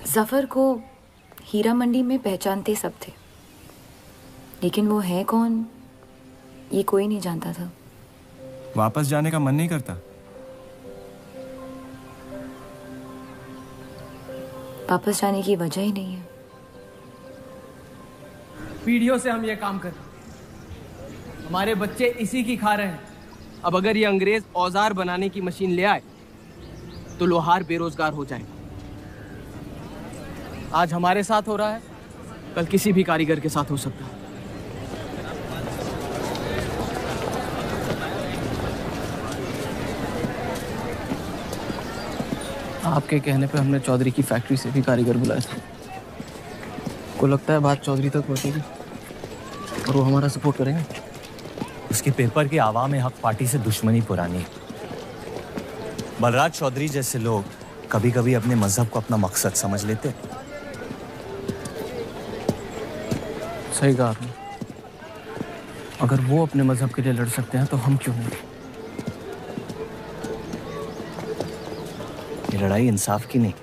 जफर को हीरा मंडी में पहचानते सब थे, लेकिन वो है कौन ये कोई नहीं जानता था।
वापस जाने का मन नहीं करता?
वापस जाने की वजह ही नहीं है।
पीढ़ियों से हम ये काम कर रहे हैं, हमारे बच्चे इसी की खा रहे हैं। अब अगर ये अंग्रेज औजार बनाने की मशीन ले आए तो लोहार बेरोजगार हो जाएगा। आज हमारे साथ हो रहा है, कल किसी भी कारीगर के साथ हो सकता है। आपके कहने पे हमने चौधरी की फैक्ट्री से भी कारीगर बुलाए थे। को लगता है बात चौधरी तक पहुंचेगी और वो हमारा सपोर्ट करेंगे।
उसके पेपर की आवाम हक पार्टी से दुश्मनी पुरानी है। बलराज चौधरी जैसे लोग कभी कभी अपने मजहब को अपना मकसद समझ लेते।
सही कहा आपने। अगर वो अपने मजहब के लिए लड़ सकते हैं तो हम क्यों नहीं?
ये लड़ाई इंसाफ की नहीं,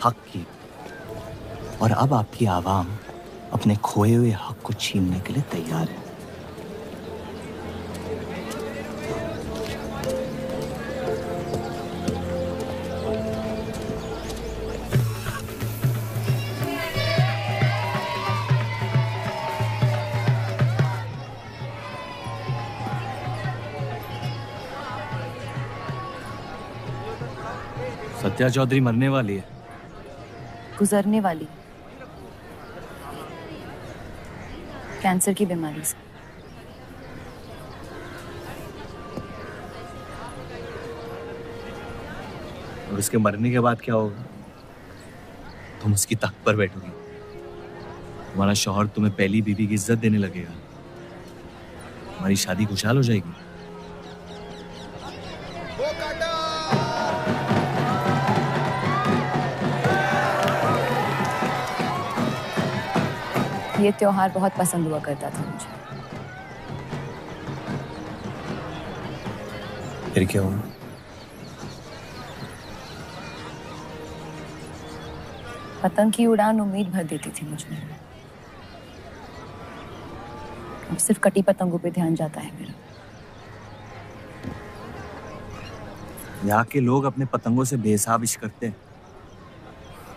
हक की। और अब आपकी आवाम अपने खोए हुए हक को छीनने के लिए तैयार है। सत्या चौधरी मरने वाली है।
गुजरने वाली, कैंसर की बीमारी से।
और उसके मरने के बाद क्या होगा? तुम उसकी तख्त पर बैठोगी, तुम्हारा शौहर तुम्हें पहली बीवी की इज्जत देने लगेगा, हमारी शादी खुशहाल हो जाएगी।
ये त्योहार बहुत पसंद हुआ करता था मुझे।
फिर क्या हुआ?
पतंग की उड़ान उम्मीद भर देती थी मुझे। अब सिर्फ कटी पतंगों पे ध्यान जाता है मेरा।
यहाँ के लोग अपने पतंगों से बेहिसाब इश्क करते हैं,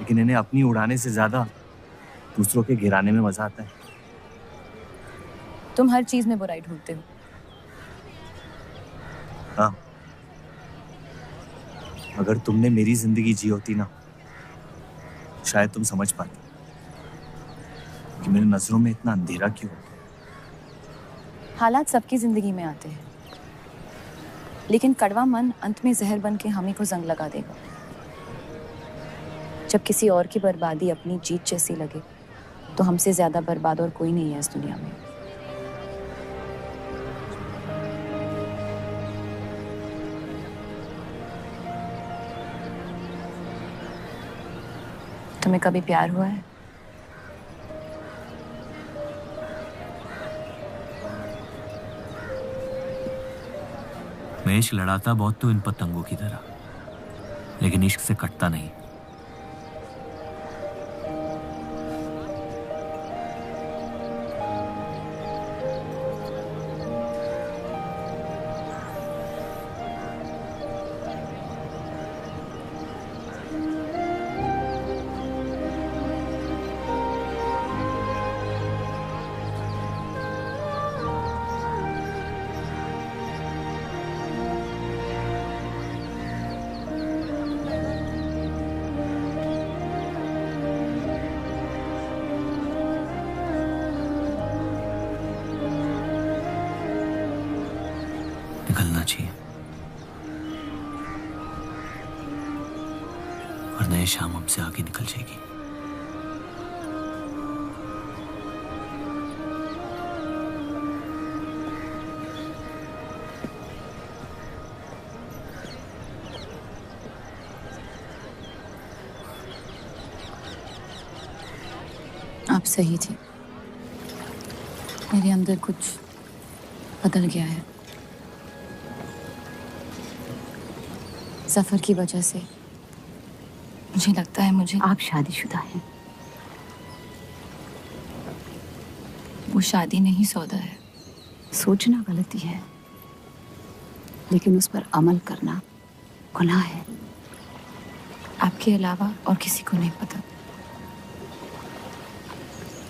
लेकिन इन्हें अपनी उड़ाने से ज्यादा दूसरों के गिराने में मजा आता है।
तुम हर चीज में बुराई ढूंढते हो।
हाँ, अगर तुमने मेरी जिंदगी जी होती ना, शायद तुम समझ पाती कि मेरी नजरों में इतना अंधेरा क्यों होता है।
हालात सबकी जिंदगी में आते हैं, लेकिन कड़वा मन अंत में जहर बन के हम ही को जंग लगा देगा। जब किसी और की बर्बादी अपनी जीत जैसी लगे तो हमसे ज्यादा बर्बाद और कोई नहीं है इस दुनिया में। तुम्हें कभी प्यार हुआ है?
मैं इश्क लड़ाता बहुत तो इन पतंगों की तरह, लेकिन इश्क से कटता नहीं। निकलना चाहिए, वरना ये शाम हमसे आगे निकल जाएगी।
आप सही थे, मेरे अंदर कुछ बदल गया है। जफर की वजह से
मुझे लगता है मुझे
आप शादीशुदा हैं।
वो शादी नहीं सौदा है।
सोचना गलती है, लेकिन उस पर अमल करना गुनाह है।
आपके अलावा और किसी को नहीं पता।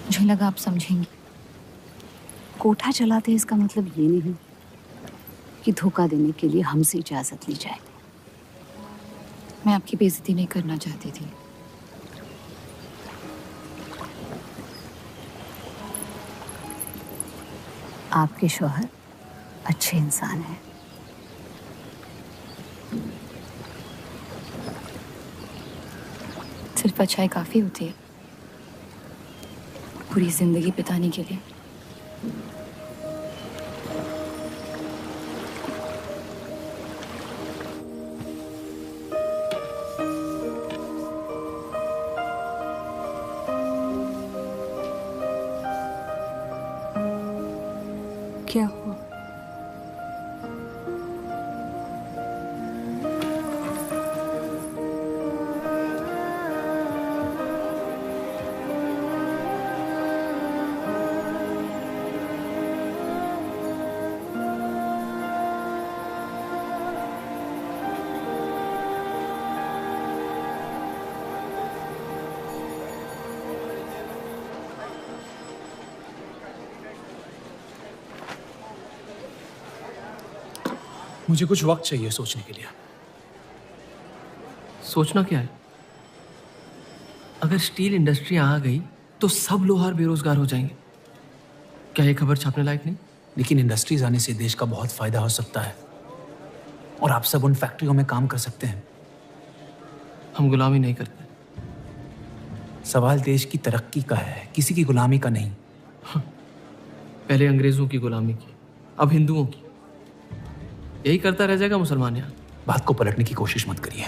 मुझे लगा आप समझेंगी।
कोठा चलाते इसका मतलब ये नहीं कि धोखा देने के लिए हमसे इजाजत ली जाए।
मैं आपकी बेइज्जती नहीं करना चाहती थी।
आपके शौहर अच्छे इंसान हैं।
सिर्फ अच्छाई काफी होती है पूरी जिंदगी बिताने के लिए।
क्या हुआ?
मुझे कुछ वक्त चाहिए सोचने के लिए।
सोचना क्या है? अगर स्टील इंडस्ट्री आ गई तो सब लोहार बेरोजगार हो जाएंगे। क्या ये खबर छापने लायक नहीं?
लेकिन इंडस्ट्रीज आने से देश का बहुत फायदा हो सकता है और आप सब उन फैक्ट्रियों में काम कर सकते हैं।
हम गुलामी नहीं करते।
सवाल देश की तरक्की का है, किसी की गुलामी का नहीं।
पहले अंग्रेजों की गुलामी की, अब हिंदुओं की। यही करता रह जाएगा मुसलमान यहाँ।
बात को पलटने की कोशिश मत करिए।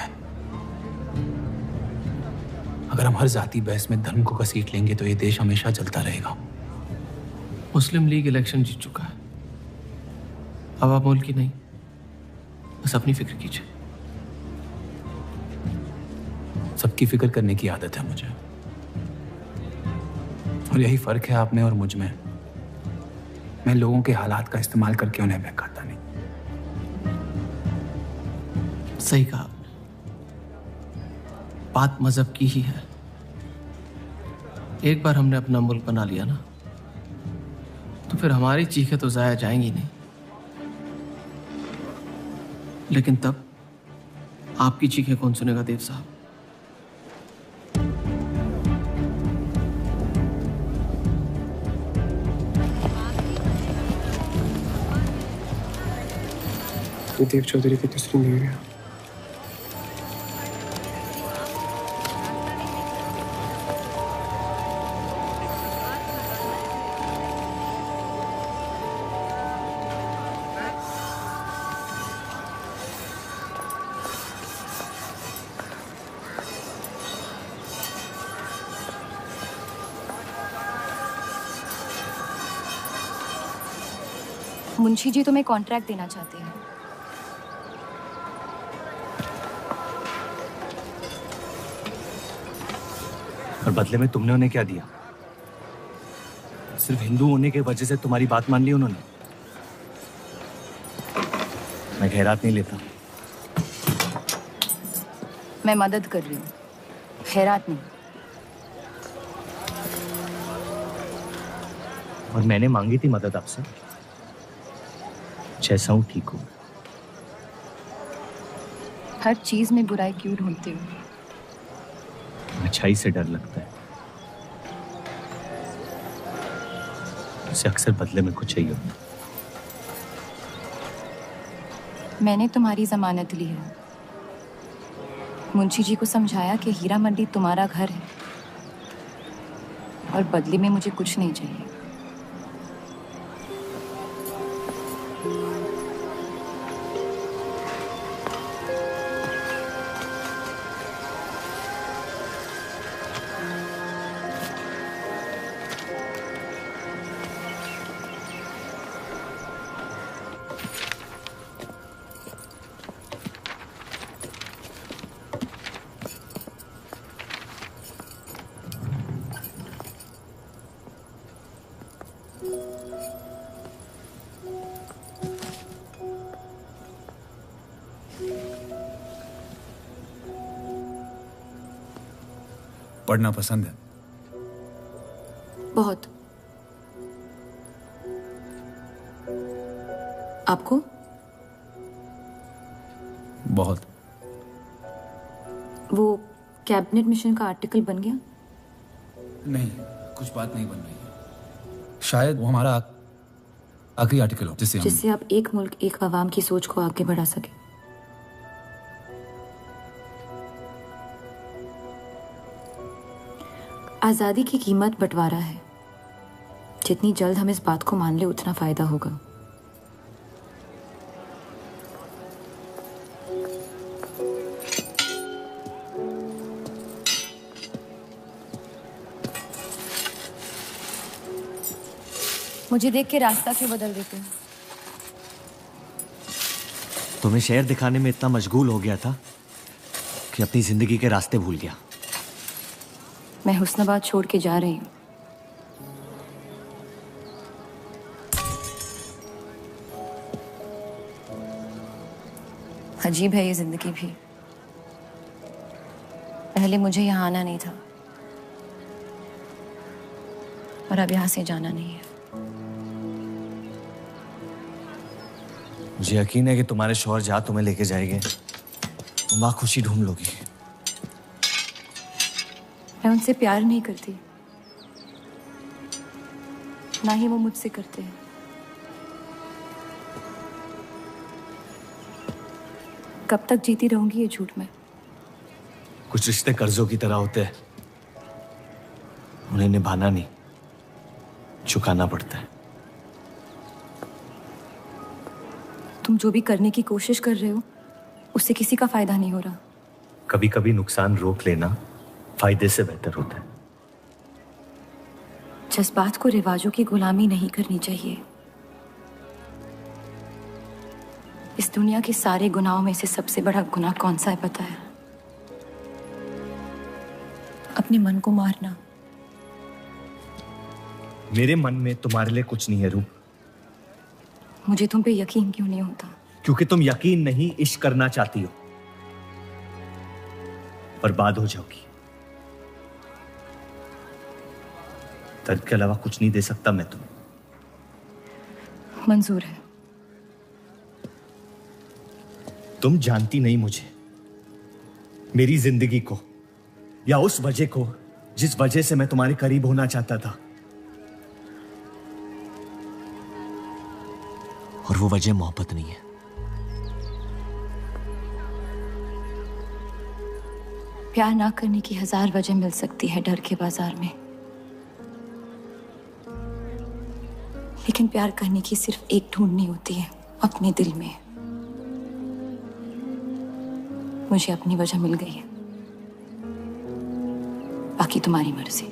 अगर हम हर जाति बहस में धर्म को घसीट लेंगे तो ये देश हमेशा चलता रहेगा।
मुस्लिम लीग इलेक्शन जीत चुका है। अब आप मुल्क की नहीं, बस अपनी फिक्र कीजिए।
सबकी फिक्र करने की आदत है मुझे, और यही फर्क है आप में और मुझ में। मैं लोगों के हालात का इस्तेमाल करके उन्हें बहकाता नहीं।
सही कहा आपने। बात मजहब की ही है। एक बार हमने अपना मुल्क बना लिया ना, तो फिर हमारी चीखें तो जाया जाएंगी नहीं। लेकिन तब आपकी चीखें कौन सुनेगा देव साहब?
देव चौधरी की तीसरी नहीं है।
मुंशी जी तुम्हें कॉन्ट्रैक्ट देना चाहते हैं।
और बदले में तुमने उन्हें क्या दिया? सिर्फ हिंदू होने की वजह से तुम्हारी बात मान ली उन्होंने? मैं खैरात नहीं लेता।
मैं मदद कर रही हूँ, खैरात नहीं।
और मैंने मांगी थी मदद आपसे। जैसा हूं ठीक हूं।
हर चीज में बुराई क्यों ढूंढते हो?
अच्छाई से डर लगता है। उसे अक्सर बदले में कुछ चाहिए होता।
मैंने तुम्हारी जमानत ली है। मुंशी जी को समझाया कि हीरा मंडी तुम्हारा घर है और बदले में मुझे कुछ नहीं चाहिए।
पढ़ना पसंद है?
बहुत। आपको?
बहुत।
वो कैबिनेट मिशन का आर्टिकल बन गया?
नहीं, कुछ बात नहीं बन रही है। शायद वो हमारा आखिरी आर्टिकल हो
जिससे आप एक मुल्क एक अवाम की सोच को आगे बढ़ा सके। आजादी की कीमत बंटवारा है। जितनी जल्द हम इस बात को मान ले उतना फायदा होगा। मुझे देख के रास्ता क्यों बदल देते हो?
तुम्हें शहर दिखाने में इतना मशगूल हो गया था कि अपनी जिंदगी के रास्ते भूल गया।
मैं हुस्नाबाद छोड़ के जा रही हूँ। अजीब है ये जिंदगी भी। पहले मुझे यहाँ आना नहीं था और अब यहाँ से जाना नहीं है।
मुझे यकीन है कि तुम्हारे शौहर जहाँ तुम्हें लेके जाएंगे तुम वहां खुशी ढूंढ लोगी।
मैं उनसे प्यार नहीं करती, ना ही वो मुझसे करते हैं। कब तक जीती रहूंगी ये झूठ में?
कुछ रिश्ते कर्जों की तरह होते हैं, उन्हें निभाना नहीं, चुकाना पड़ता है।
तुम जो भी करने की कोशिश कर रहे हो उससे किसी का फायदा नहीं हो रहा।
कभी कभी नुकसान रोक लेना फायदे से बेहतर होता है।
जज्बात को रिवाजों की गुलामी नहीं करनी चाहिए। इस दुनिया के सारे गुनाहों में से सबसे बड़ा गुनाह कौन सा है पता है? अपने मन को मारना।
मेरे मन में तुम्हारे लिए कुछ नहीं है रूप।
मुझे तुम पे यकीन क्यों नहीं होता?
क्योंकि तुम यकीन नहीं इश्क करना चाहती हो। बर्बाद हो जाओगी। दर्द के अलावा कुछ नहीं दे सकता मैं तुम्हें।
मंजूर है।
तुम जानती नहीं मुझे, मेरी जिंदगी को, या उस वजह को जिस वजह से मैं तुम्हारे करीब होना चाहता था। और वो वजह मोहब्बत नहीं है।
प्यार ना करने की 1000 वजह मिल सकती है डर के बाजार में, लेकिन प्यार करने की सिर्फ एक ढूंढनी होती है, अपने दिल में। मुझे अपनी वजह मिल गई है, बाकी तुम्हारी मर्जी।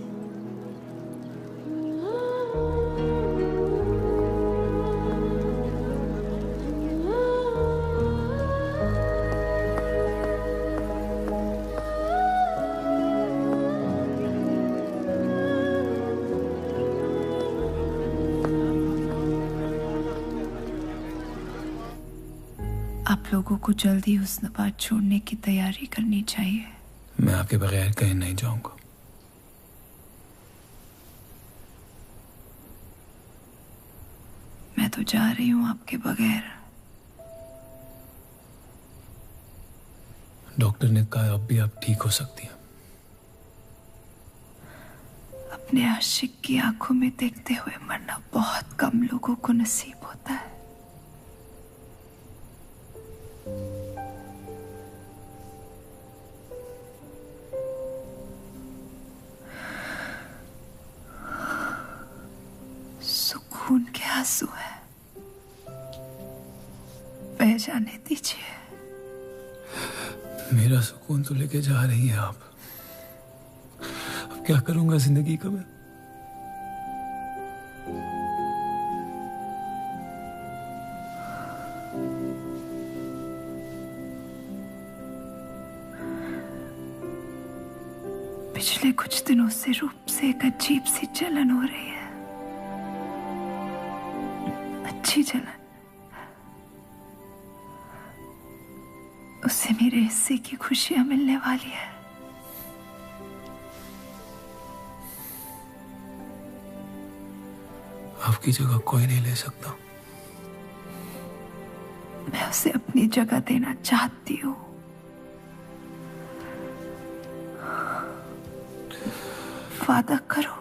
आप लोगों को जल्दी हुस्नाबाद छोड़ने की तैयारी करनी चाहिए।
मैं आपके बगैर कहीं नहीं जाऊंगा।
मैं तो जा रही हूँ आपके बगैर।
डॉक्टर ने कहा अब भी आप ठीक हो सकती हैं।
अपने आशिक की आंखों में देखते हुए मरना बहुत कम लोगों को नसीब होता है। सुकून के आंसू है, बह जाने दीजिए।
मेरा सुकून तो लेके जा रही है आप। अब क्या करूंगा जिंदगी का मैं?
पिछले कुछ दिनों से रूप से एक अजीब सी जलन हो रही है। अच्छी जलन। उससे मेरे हिस्से की खुशियां मिलने वाली है।
आपकी जगह कोई नहीं ले सकता।
मैं उसे अपनी जगह देना चाहती हूँ। वादा करो,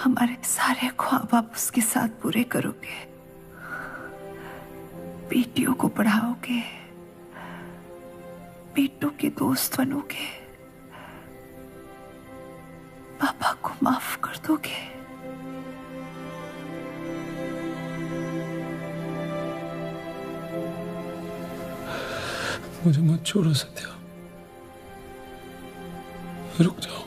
हमारे सारे ख्वाब आप उसके साथ पूरे करोगे, बेटियों को पढ़ाओगे, बेटों के दोस्त बनोगे, पापा को माफ कर दोगे।
मुझे मत छोड़ो सत्या, रुक जाओ।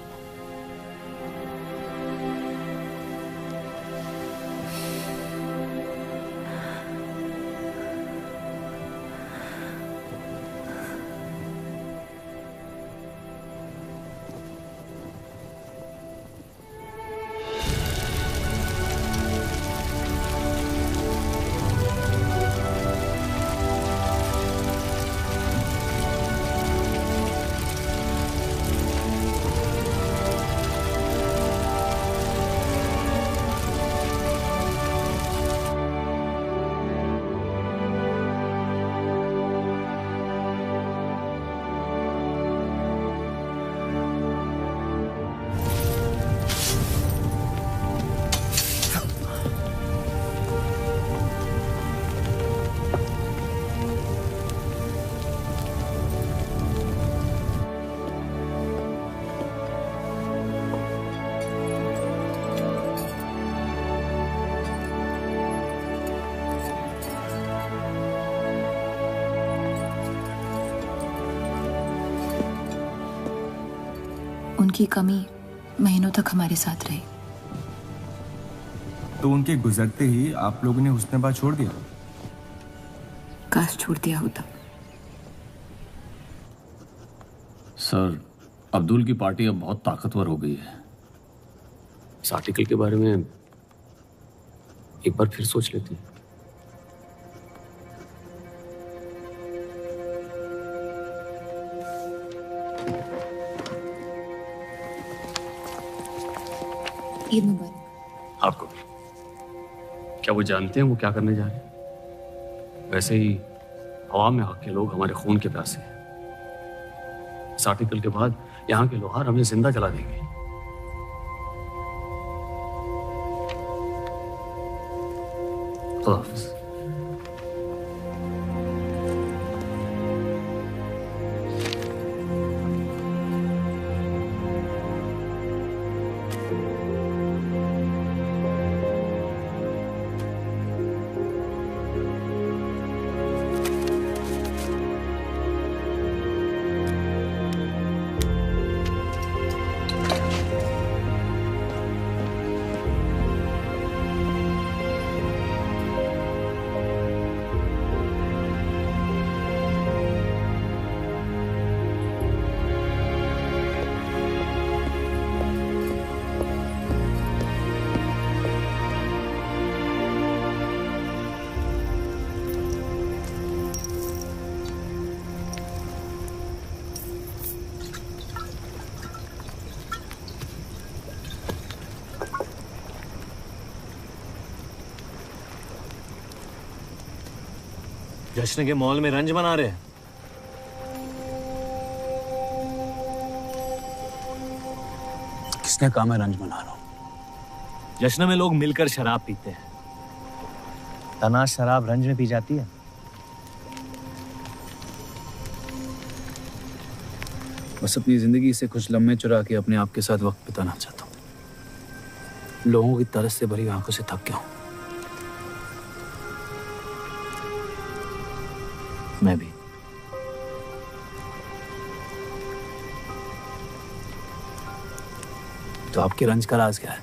उनकी कमी महीनों तक हमारे साथ रही।
तो उनके गुजरते ही आप लोगों ने हुस्न-ए-बा छोड़ दिया?
काश छोड़ दिया होता।
सर, अब्दुल की पार्टी अब बहुत ताकतवर हो गई है।
इस आर्टिकल के बारे में एक बार फिर सोच लेते हैं।
ईद मुबारक।
आपको क्या वो जानते हैं वो क्या करने जा रहे हैं? वैसे ही अवाम में हक के लोग हमारे खून के प्यासे हैं। इस आर्टिकल के बाद यहाँ के लोहार हमें जिंदा जला देंगे। खुदा हाफिज़।
जश्न के मॉल में रंज मना रहे हैं।
किसने कहा मैं रंज मना रहा हूं?
जश्न में लोग मिलकर शराब पीते हैं। तनाश शराब रंज में पी जाती है।
बस अपनी जिंदगी से कुछ लम्हे चुरा के अपने आप के साथ वक्त बिताना चाहता हूं। लोगों की तरस से भरी आंखों से थक गया हूं।
मैं भी।
तो आपके रंज का राज क्या है?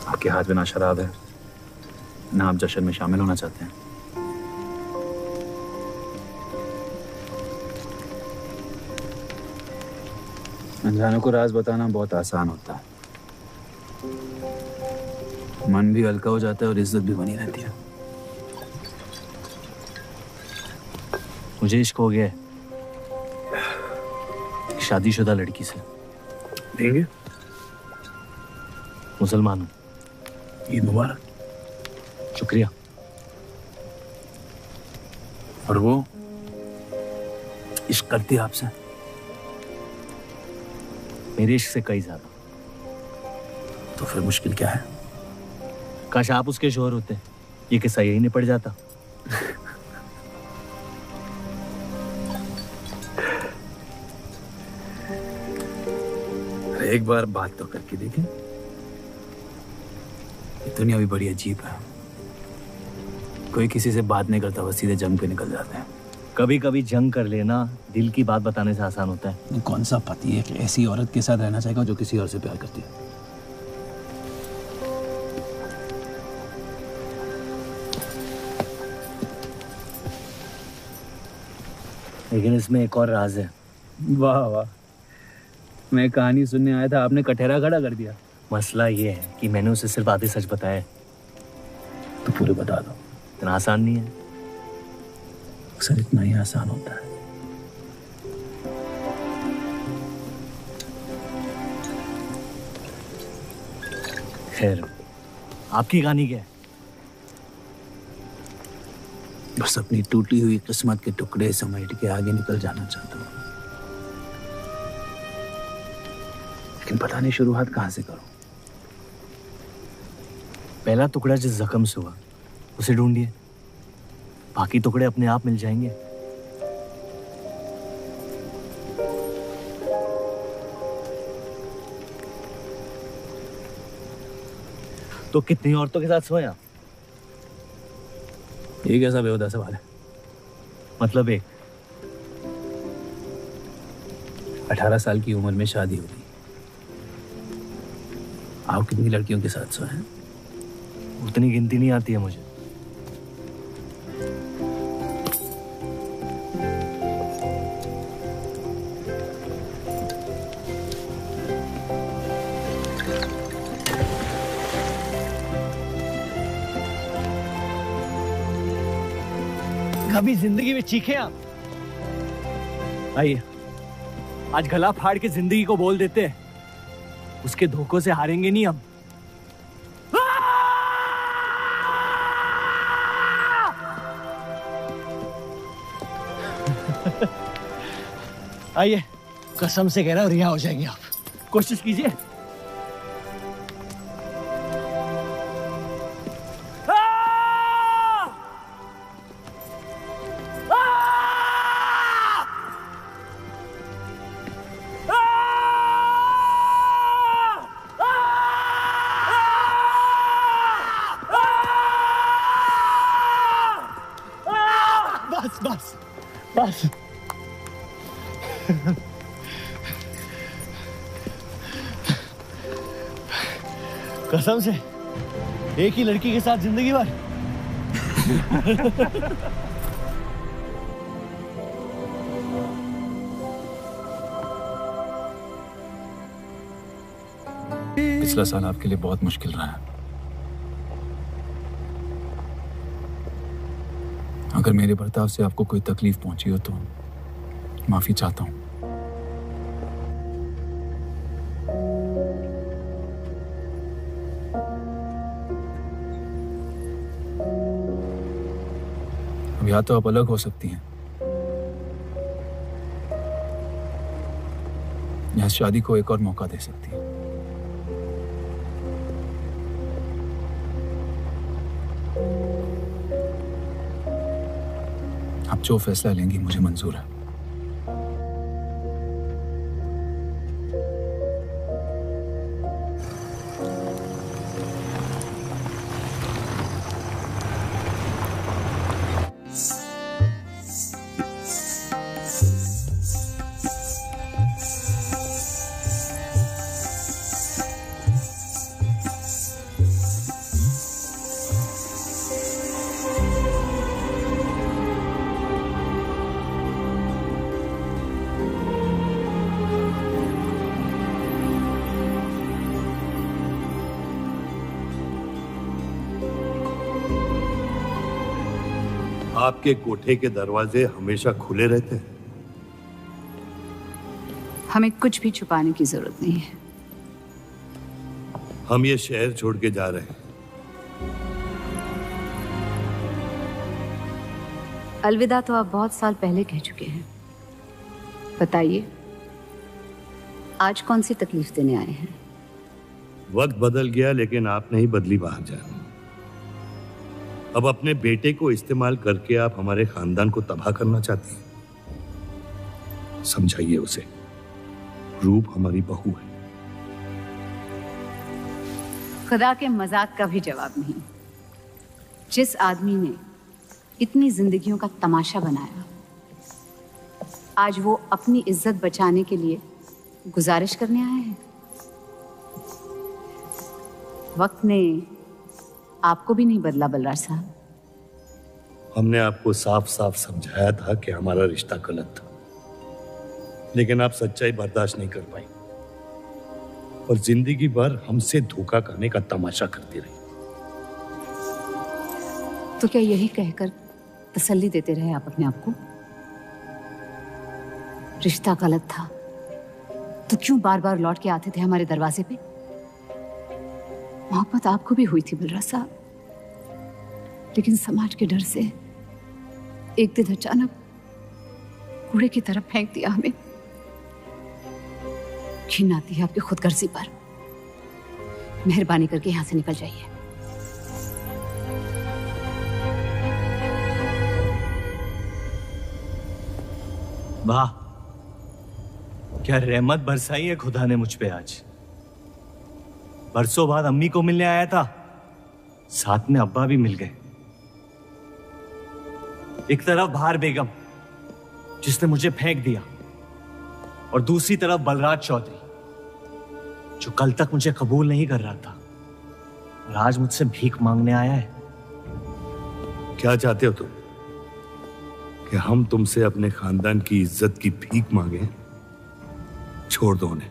आपके हाथ में ना शराब है, ना आप जश्न में शामिल होना चाहते हैं। अनजानों को राज बताना बहुत आसान होता है। मन भी हल्का हो जाता है और इज्जत भी बनी रहती है।
मुझे इश्क हो गया। शादीशुदा लड़की से।
देंगे?
मुसलमान हूँ।
ईद मुबारक।
शुक्रिया।
और वो इश्क करती है आपसे?
मेरे इश्क से कई ज्यादा।
तो फिर मुश्किल क्या है?
काश आप उसके शोहर होते, ये किस्सा यही निपट जाता।
एक बार बात तो करके देखें। ये दुनिया भी बड़ी अजीब है। कोई किसी से बात नहीं करता, बस सीधे जंग पे निकल जाते हैं।
कभी कभी जंग कर लेना दिल की बात बताने से आसान होता है।
कौन सा पति एक ऐसी औरत के साथ रहना चाहेगा जो किसी और से प्यार करती है?
लेकिन इसमें एक और राज है।
वाह वाह, मैं कहानी सुनने आया था, आपने कटहरा खड़ा कर दिया।
मसला ये है कि मैंने उसे सिर्फ आधे सच बताए।
तो पूरे बता दो।
इतना आसान नहीं है।
अक्सर इतना ही आसान होता है।
खैर, आपकी कहानी क्या है?
बस अपनी टूटी हुई किस्मत के टुकड़े समेट के आगे निकल जाना चाहता हूँ, लेकिन पता नहीं शुरुआत कहाँ से करूं।
पहला टुकड़ा जिस जख्म से हुआ उसे ढूंढिए, बाकी टुकड़े अपने आप मिल जाएंगे। तो कितनी औरतों के साथ सोया?
ये कैसा बेहुदा सवाल है?
मतलब एक
18 साल की उम्र में शादी होगी। आप कितनी लड़कियों के साथ सोए हैं?
उतनी गिनती नहीं आती है मुझे। कभी जिंदगी में चीखे आप? आइए, आज गला फाड़ के जिंदगी को बोल देते हैं, उसके धोखों से हारेंगे नहीं हम। आइए, कसम से कह रहा हूं रिहा हो जाएंगे आप। कोशिश कीजिए। बस बस बस। कसम से एक ही लड़की के साथ जिंदगी भर।
पिछला साल आपके लिए बहुत मुश्किल रहा है। अगर मेरे बर्ताव से आपको कोई तकलीफ पहुंची हो तो माफी चाहता हूं। अब या तो आप अलग हो सकती हैं या इस शादी को एक और मौका दे सकती हैं। आप जो फैसला लेंगी मुझे मंजूर है।
आपके कोठे के दरवाजे हमेशा खुले रहते हैं?
हमें कुछ भी छुपाने की जरूरत नहीं है।
हम ये शहर छोड़ के जा रहे हैं।
अलविदा तो आप बहुत साल पहले कह चुके हैं। बताइए, आज कौन सी तकलीफ देने आए हैं?
वक्त बदल गया, लेकिन आप नहीं बदली बाहर जान। अब अपने बेटे को इस्तेमाल करके आप हमारे खानदान को तबाह करना चाहती हैं। समझाइए उसे, रूप हमारी बहू है।
खुदा के मजाक का भी जवाब नहीं। जिस आदमी ने इतनी जिंदगियों का तमाशा बनाया, आज वो अपनी इज्जत बचाने के लिए गुजारिश करने आए हैं। वक्त ने आपको भी नहीं बदला बलराज साहब।
हमने आपको साफ साफ समझाया था कि हमारा रिश्ता गलत था, लेकिन आप सच्चाई बर्दाश्त नहीं कर पाई और जिंदगी भर हमसे धोखा करने का तमाशा करती रही।
तो क्या यही कहकर तसल्ली देते रहे आप अपने आप को? रिश्ता गलत था तो क्यों बार बार लौट के आते थे हमारे दरवाजे पे? मोहब्बत आपको भी हुई थी बलराज साहब, लेकिन समाज के डर से एक दिन अचानक कूड़े की तरफ फेंक दिया हमें। घिन आती है आपकी खुदगर्जी पर। मेहरबानी करके यहां से निकल जाइए।
वाह, क्या रहमत बरसाई है खुदा ने मुझ पे आज। बरसों बाद अम्मी को मिलने आया था, साथ में अब्बा भी मिल गए। एक तरफ बहार बेगम जिसने मुझे फेंक दिया और दूसरी तरफ बलराज चौधरी जो कल तक मुझे कबूल नहीं कर रहा था और आज मुझसे भीख मांगने आया है।
क्या चाहते हो तुम? कि हम तुमसे अपने खानदान की इज्जत की भीख मांगे? छोड़ दो उन्हें।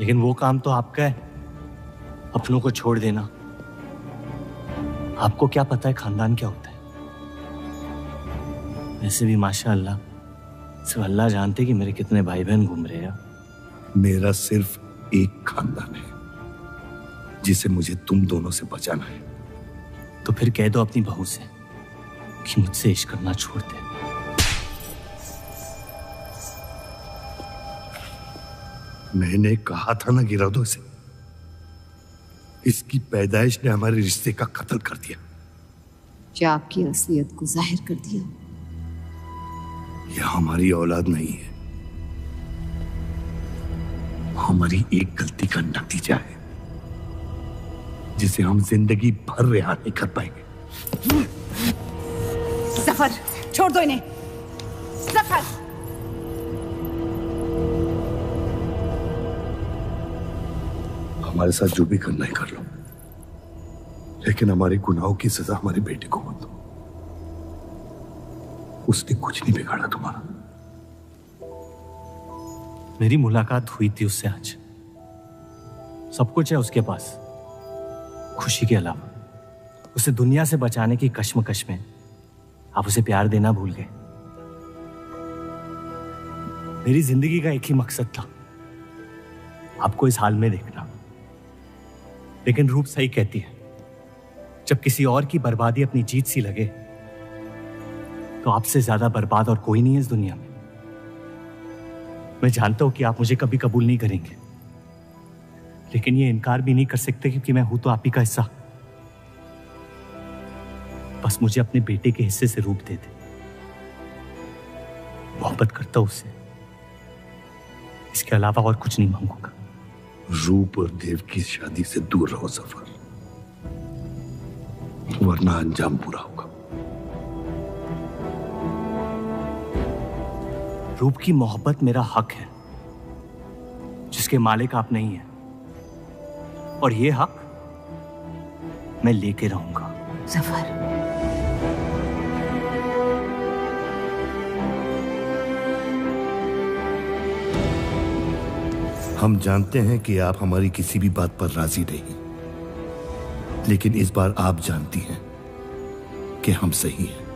लेकिन वो काम तो आपका है, अपनों को छोड़ देना। आपको क्या पता है खानदान क्या होता है? वैसे भी माशाअल्लाह सिर्फ अल्लाह जानते कि मेरे कितने भाई बहन घूम रहे हैं।
मेरा सिर्फ एक खानदान है जिसे मुझे तुम दोनों से बचाना है।
तो फिर कह दो अपनी बहू से कि मुझसे इश्क करना छोड़ दे।
मैंने कहा था ना, गिरा दो इसे। इसकी पैदाइश ने हमारे रिश्ते का कत्ल कर दिया।
क्या आपकी असलियत को जाहिर कर दिया?
यह हमारी औलाद नहीं है, हमारी एक गलती का नतीजा है जिसे हम जिंदगी भर रिहा नहीं कर पाएंगे।
जफर, छोड़ दो इन्हें। जफर,
हमारे साथ जो भी करना है कर लो, लेकिन हमारे गुनाहों की सजा हमारे बेटे को मत दो। उसने कुछ नहीं बिगाड़ा तुम्हारा।
मेरी मुलाकात हुई थी उससे आज। सब कुछ है उसके पास, खुशी के अलावा। उसे दुनिया से बचाने की कश्मकश में आप उसे प्यार देना भूल गए। मेरी जिंदगी का एक ही मकसद था, आपको इस हाल में देखना। लेकिन रूप सही कहती है, जब किसी और की बर्बादी अपनी जीत सी लगे तो आपसे ज्यादा बर्बाद और कोई नहीं है इस दुनिया में। मैं जानता हूं कि आप मुझे कभी कबूल नहीं करेंगे, लेकिन ये इनकार भी नहीं कर सकते क्योंकि मैं हूं तो आप ही का हिस्सा। बस मुझे अपने बेटे के हिस्से से रूप दे दे। मोहब्बत करता हूं उससे, इसके अलावा और कुछ नहीं मांगूंगा।
रूप और देव की शादी से दूर रहो सफर, वरना अंजाम बुरा होगा।
रूप की मोहब्बत मेरा हक है जिसके मालिक आप नहीं हैं, और ये हक मैं लेके रहूंगा।
जफर,
हम जानते हैं कि आप हमारी किसी भी बात पर राजी नहीं, लेकिन इस बार आप जानती हैं कि हम सही हैं।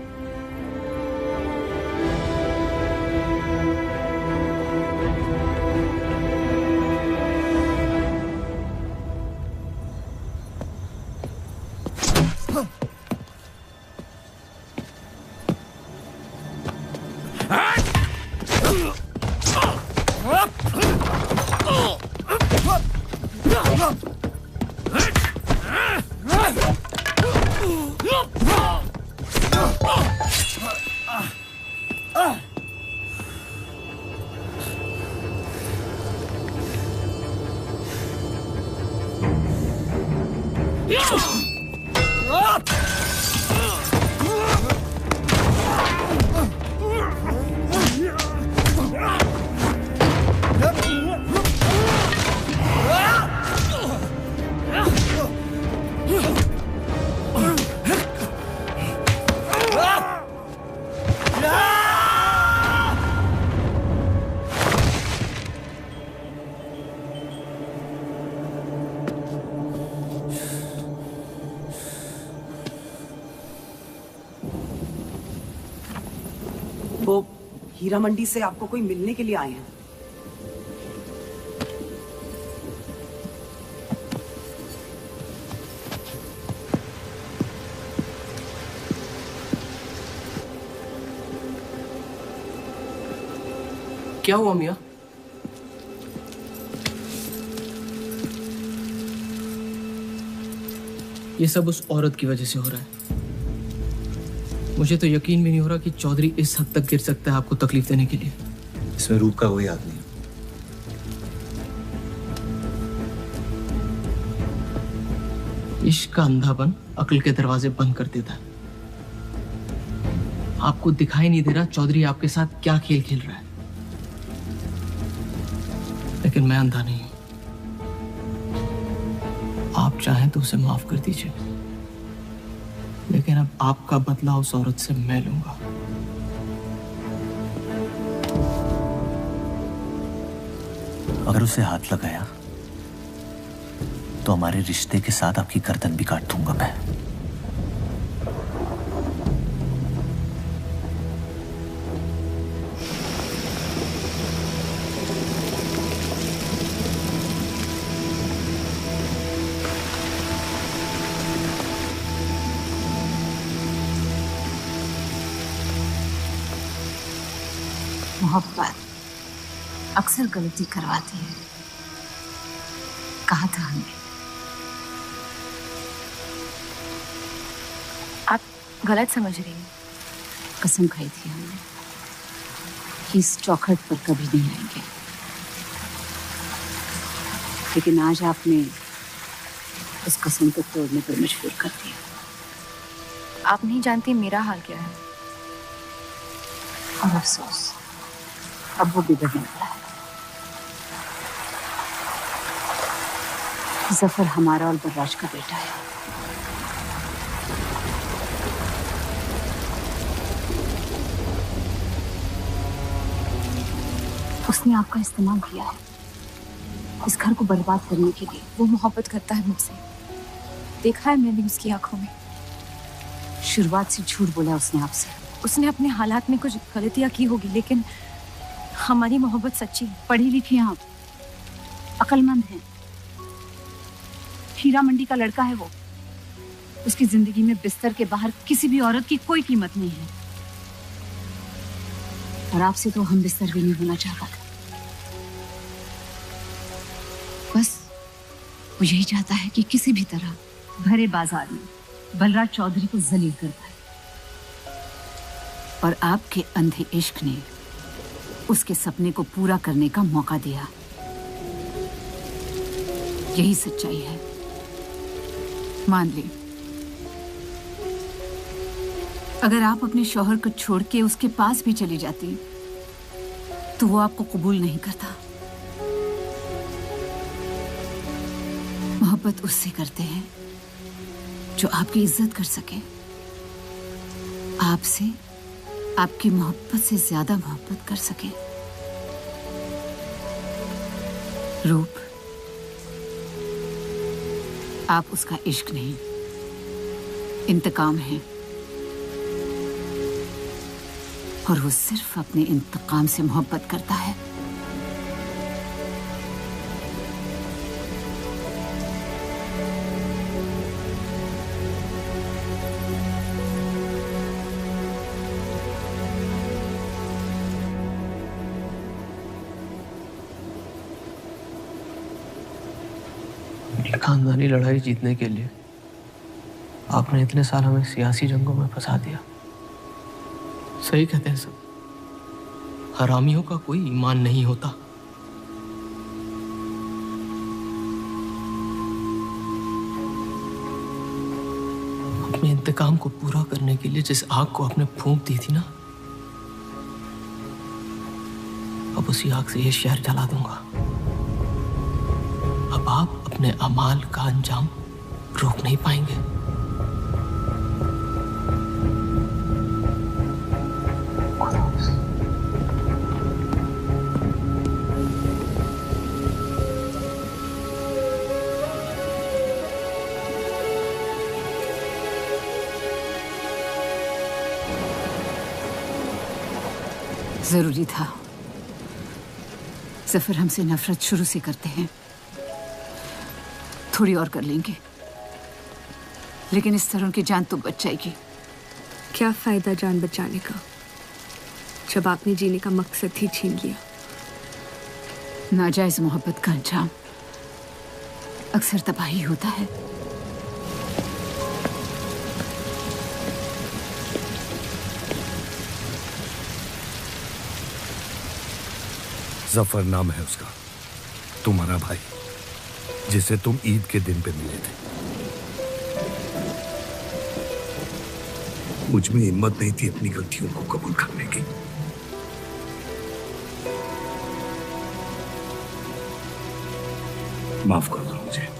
वो हीरा मंडी से आपको कोई मिलने के लिए आए हैं।
क्या हुआ मियाँ? ये सब उस औरत की वजह से हो रहा है। मुझे तो यकीन भी नहीं हो रहा कि चौधरी इस हद तक गिर सकता है आपको तकलीफ देने के लिए।
इसमें रूप का कोई हाथ नहीं।
इश्क का अंधापन अक्ल के दरवाजे बंद कर देता है। आपको दिखाई नहीं दे रहा चौधरी आपके साथ क्या खेल खेल रहा है, लेकिन मैं अंधा नहीं हूं। आप चाहें तो उसे माफ कर दीजिए, लेकिन अब आपका बदला उस औरत से मैं लूंगा।
अगर उसे हाथ लगाया तो हमारे रिश्ते के साथ आपकी गर्दन भी काट दूंगा मैं।
मोहब्बत अक्सर गलती करवाती है, कहा था हमने।
आप गलत समझ रही हैं।
कसम खाई थी हमने कि इस चौखट पर कभी नहीं आएंगे, लेकिन आज आपने इस कसम को तोड़ने पर मजबूर कर दिया।
आप नहीं जानती मेरा हाल क्या है।
और अफसोस अब वो बिगड़ने वाला है। जफर हमारा और बर्राज का बेटा है। उसने आपका इस्तेमाल किया है इस घर को बर्बाद करने के लिए।
वो मोहब्बत करता है मुझसे, देखा है मैंने उसकी आंखों में।
शुरुआत से झूठ बोला उसने आपसे।
उसने अपने हालात में कुछ गलतियां की होगी, लेकिन हमारी मोहब्बत सच्ची है।
पढ़ी लिखी हैं आप, अक्लमंद हैं। हीरा मंडी का लड़का है वो। उसकी जिंदगी में बिस्तर के बाहर किसी भी औरत की कोई कीमत नहीं है। और आपसे तो हम बिस्तर भी नहीं होना चाहता था। बस वो यही चाहता है कि किसी भी तरह भरे बाजार में बलराज चौधरी को जलील कर पाए। और आपके अंधे इश्क ने उसके सपने को पूरा करने का मौका दिया। यही सच्चाई है, मान ले। अगर आप अपने शौहर को छोड़ के उसके पास भी चली जाती तो वो आपको कबूल नहीं करता। मोहब्बत उससे करते हैं जो आपकी इज्जत कर सके। आपसे, आपकी मोहब्बत से ज्यादा मोहब्बत कर सके। रूप, आप उसका इश्क नहीं, इंतकाम है। और वो सिर्फ अपने इंतकाम से मोहब्बत करता है।
ये खानदानी लड़ाई जीतने के लिए आपने इतने साल हमें सियासी जंगों में फंसा दिया। सही कहते हैं सब, हरामियों का कोई ईमान नहीं होता। अपने इंतकाम को पूरा करने के लिए जिस आग को आपने फूंक दी थी ना, अब उसी आग से ये शहर जला दूंगा। अब आप अपने अमाल का अंजाम रोक नहीं पाएंगे।
जरूरी था। जफर हमसे नफरत शुरू से करते हैं। थोड़ी और कर लेंगे, लेकिन इस तरह उनकी जान तो बच जाएगी।
क्या फायदा जान बचाने का जब आपने जीने का मकसद ही छीन लिया।
नाजायज मोहब्बत का अंजाम अक्सर तबाही होता है।
जफर नाम है उसका, तुम्हारा भाई, जिसे तुम ईद के दिन पे मिले थे। मुझ में हिम्मत नहीं थी अपनी गलतियों को कबूल करने की। माफ कर दो मुझे।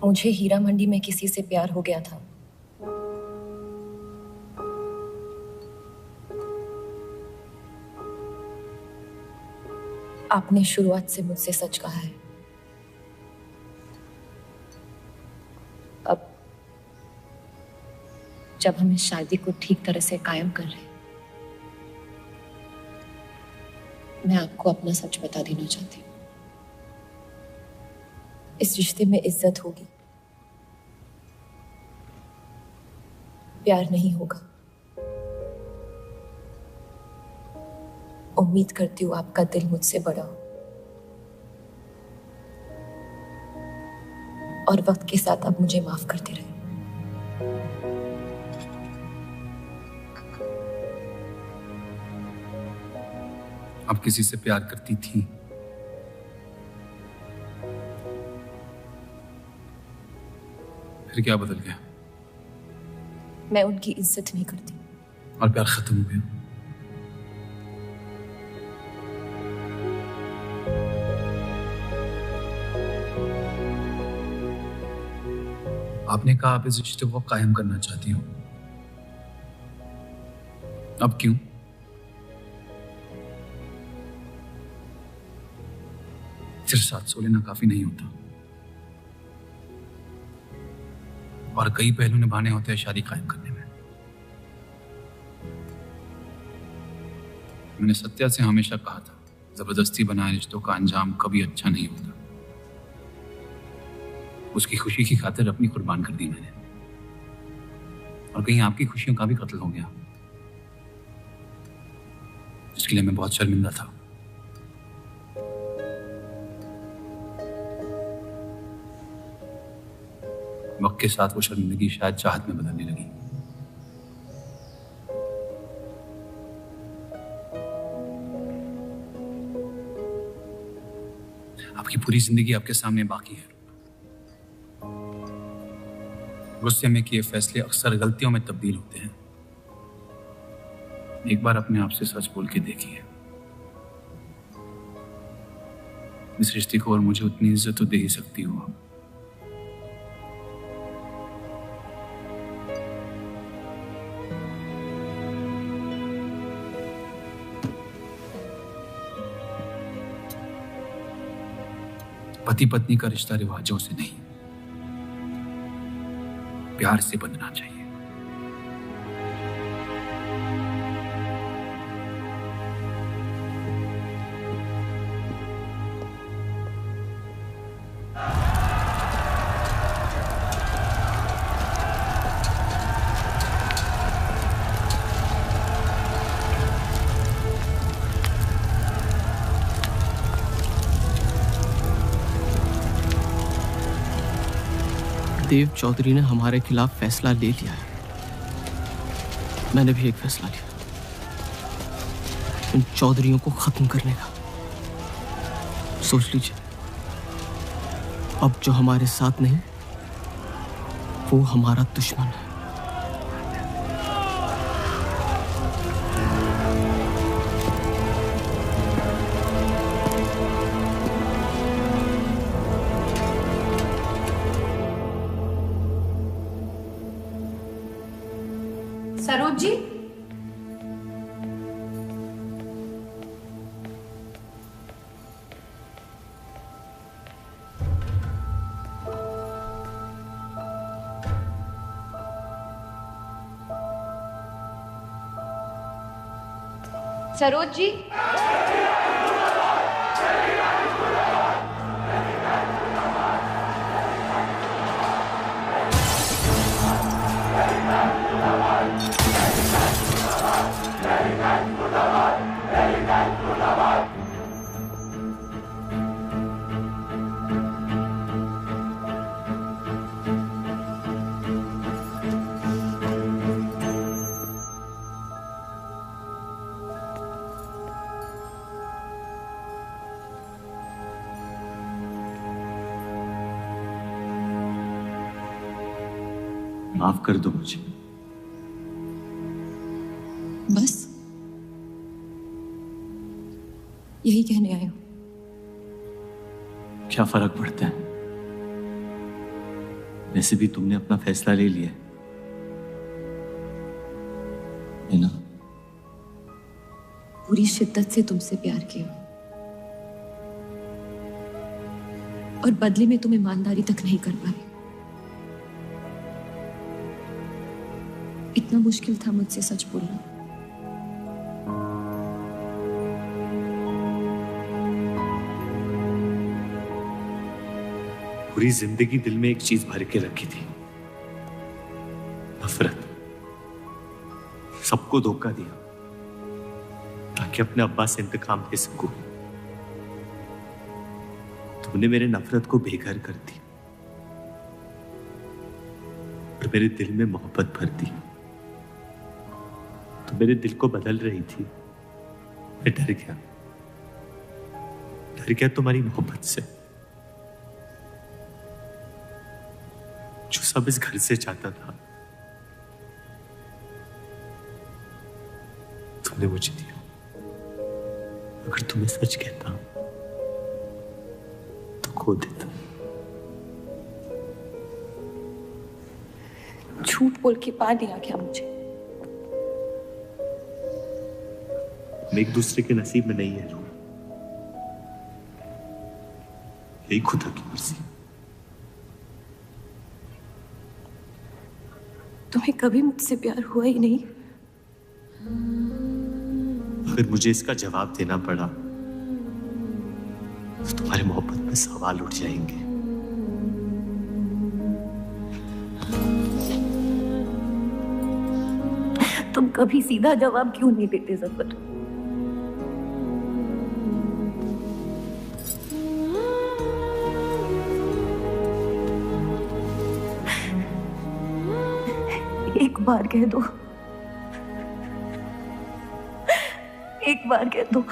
मुझे हीरा मंडी में किसी से प्यार हो गया था। आपने शुरुआत से मुझसे सच कहा है। अब जब हम इस शादी को ठीक तरह से कायम कर रहे हैं, मैं आपको अपना सच बता देना चाहती हूँ। इस रिश्ते में इज्जत होगी, प्यार नहीं होगा। उम्मीद करती हूँ आपका दिल मुझसे बड़ा हो और वक्त के साथ आप मुझे माफ करते रहे।
आप किसी से प्यार करती थी? फिर क्या बदल गया?
मैं उनकी इज्जत नहीं करती।
और प्यार खत्म हो गया? आपने कहा आप इस रिश्ते को कायम करना चाहती हो, अब क्यों? सिर्फ 700 लेना काफी नहीं होता, और कई पहलू निभाने होते हैं शादी कायम करने में। मैंने सत्या से हमेशा कहा था, जबरदस्ती बनाए रिश्तों का अंजाम कभी अच्छा नहीं होता। उसकी खुशी की खातिर अपनी कुर्बान कर दी मैंने, और कहीं आपकी खुशियों का भी कत्ल हो गया, इसके लिए मैं बहुत शर्मिंदा था। वक्त के साथ वो शर्मिंदगी शायद चाहत में बदलने लगी। आपकी पूरी जिंदगी आपके सामने बाकी है। गुस्से में किए फैसले अक्सर गलतियों में तब्दील होते हैं। एक बार अपने आप से सच बोल के देखिए, इस रिश्ते को और मुझे उतनी इज्जत तो दे ही सकती हो आप। पति पत्नी का रिश्ता रिवाजों से नहीं, प्यार से बंधना चाहिए।
देव चौधरी ने हमारे खिलाफ फैसला ले लिया है। मैंने भी एक फैसला लिया, इन चौधरियों को खत्म करने का। सोच लीजिए, अब जो हमारे साथ नहीं, वो हमारा दुश्मन है।
सरोज जी, सरोज जी,
माफ कर दो मुझे।
बस यही कहने आए हो?
क्या फर्क पड़ता है, वैसे भी तुमने अपना फैसला ले लिया है ना।
पूरी शिद्दत से तुमसे प्यार किया, और बदले में तुम ईमानदारी तक नहीं कर पाए। इतना मुश्किल था मुझसे सच बोलना।
पूरी जिंदगी दिल में एक चीज भर के रखी थी, नफरत। सबको धोखा दिया ताकि अपने अब्बा से इंतकाम ले सकूं। तुमने मेरे नफरत को बेघर कर दी और मेरे दिल में मोहब्बत भर दी। तो मेरे दिल को बदल रही थी, मैं डर गया तुम्हारी मोहब्बत से, जो सब इस घर से चाहता था तुमने मुझे दिया। अगर तुम्हें सच कहता तो खो देता।
झूठ बोल के पा लिया क्या मुझे?
हम एक दूसरे के नसीब में नहीं है।
यही खुदा की मर्जी।
तुम्हें कभी मुझसे प्यार हुआ ही नहीं?
अगर मुझे इसका जवाब देना पड़ा तो तुम्हारे मोहब्बत में सवाल उठ जाएंगे।
तुम कभी सीधा जवाब क्यों नहीं देते जफर? एक बार कह दो, एक बार कह दो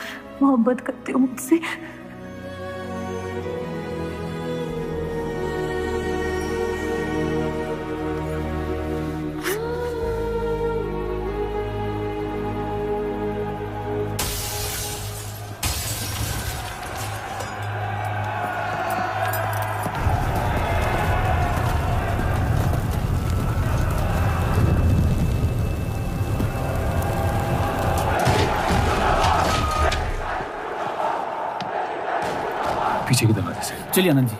मोहब्बत करते हो मुझसे।
पीछे की दरवाजे से।
चलिए आनंद जी।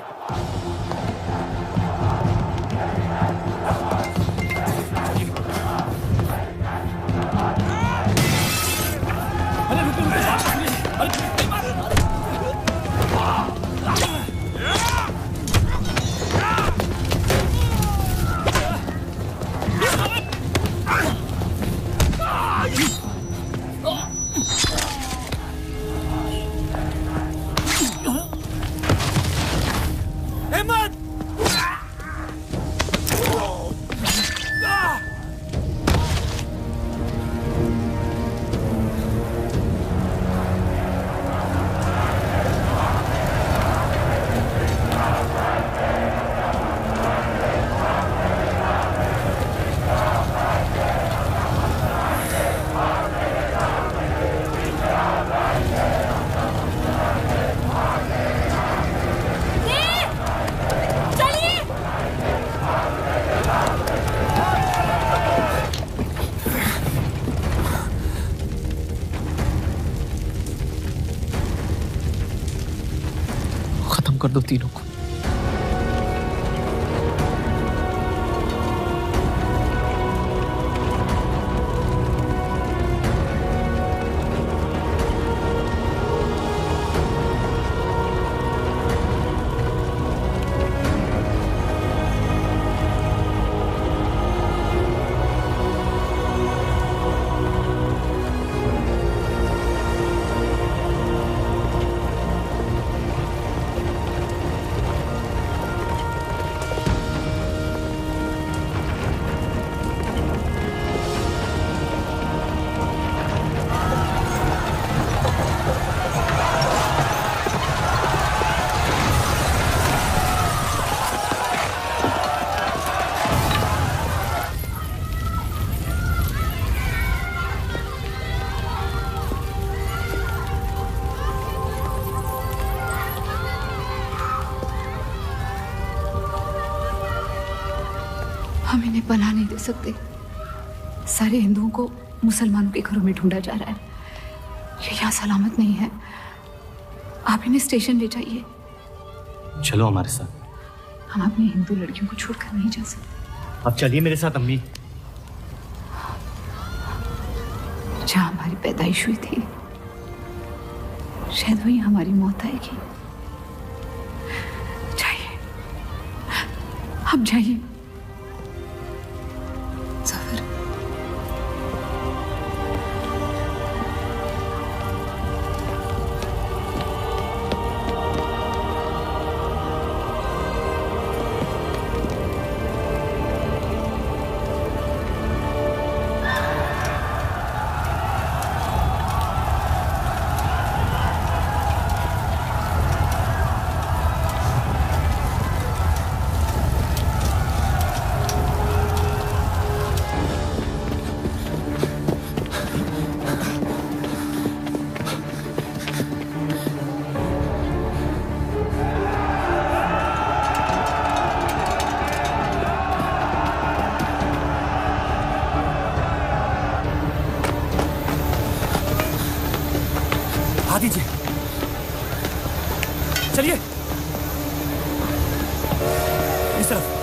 कर दो तीनों को।
हम इन्हें पनाह नहीं दे सकते। सारे हिंदुओं को मुसलमानों के घरों में ढूंढा जा रहा है। ये यहाँ सलामत नहीं है। आप इन्हें स्टेशन ले जाइए।
चलो हमारे साथ।
हम अपनी हिंदू लड़कियों को छोड़कर नहीं जा सकते।
अब चलिए मेरे साथ अम्मी।
जहाँ हमारी पैदाइश हुई थी शायद वहीं हमारी मौत आएगी। जाइए, अब जाइए।
इस तरफ।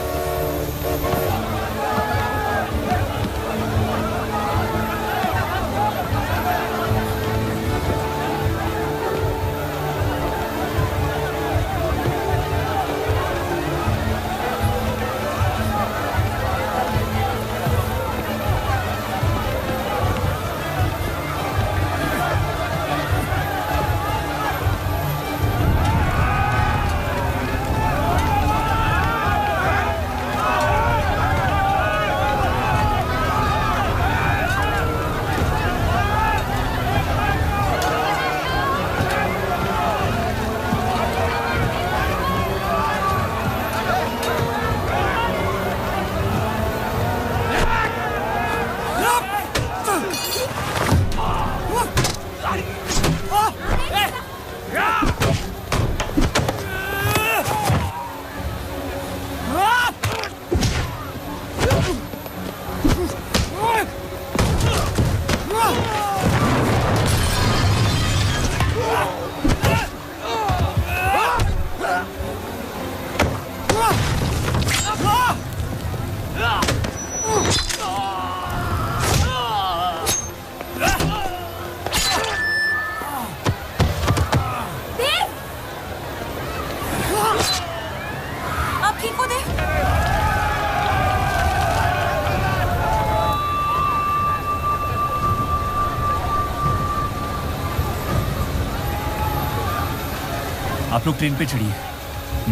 आप लोग ट्रेन पे चढ़िए,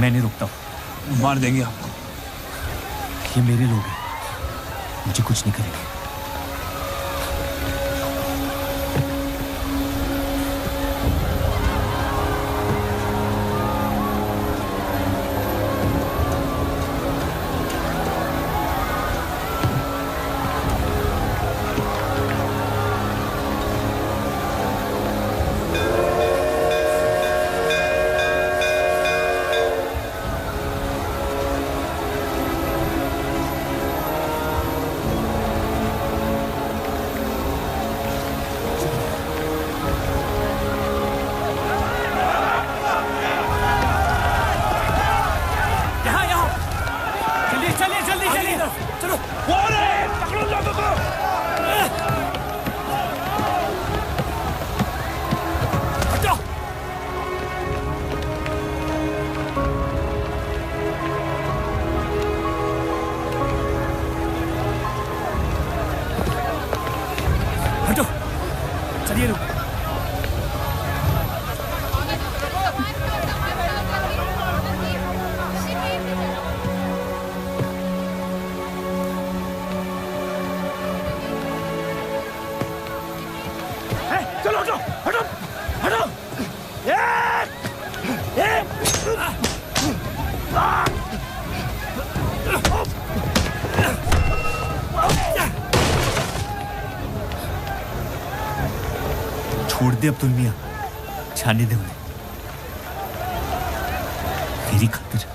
मैं नहीं रुकता हूँ।
मार देंगे आपको।
ये मेरे लोग हैं, मुझे कुछ नहीं करेंगे। छोड़ दे अब्दुल मियां, छाने दे उन्हें मेरी खातिर।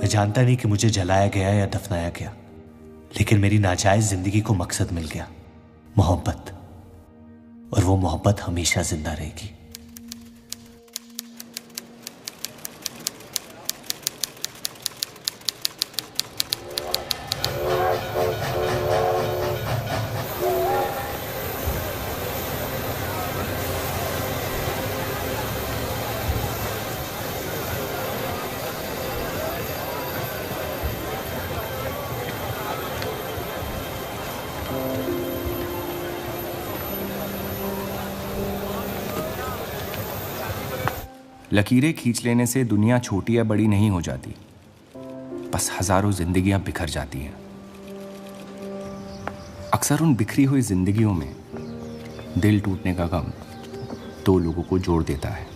मैं जानता नहीं कि मुझे जलाया गया या दफनाया गया, लेकिन मेरी नाजायज जिंदगी को मकसद मिल गया, मोहब्बत। और वो मोहब्बत हमेशा जिंदा रहेगी।
लकीरें खींच लेने से दुनिया छोटी या बड़ी नहीं हो जाती, बस हजारों जिंदगियां बिखर जाती हैं। अक्सर उन बिखरी हुई जिंदगियों में दिल टूटने का गम दो लोगों को जोड़ देता है।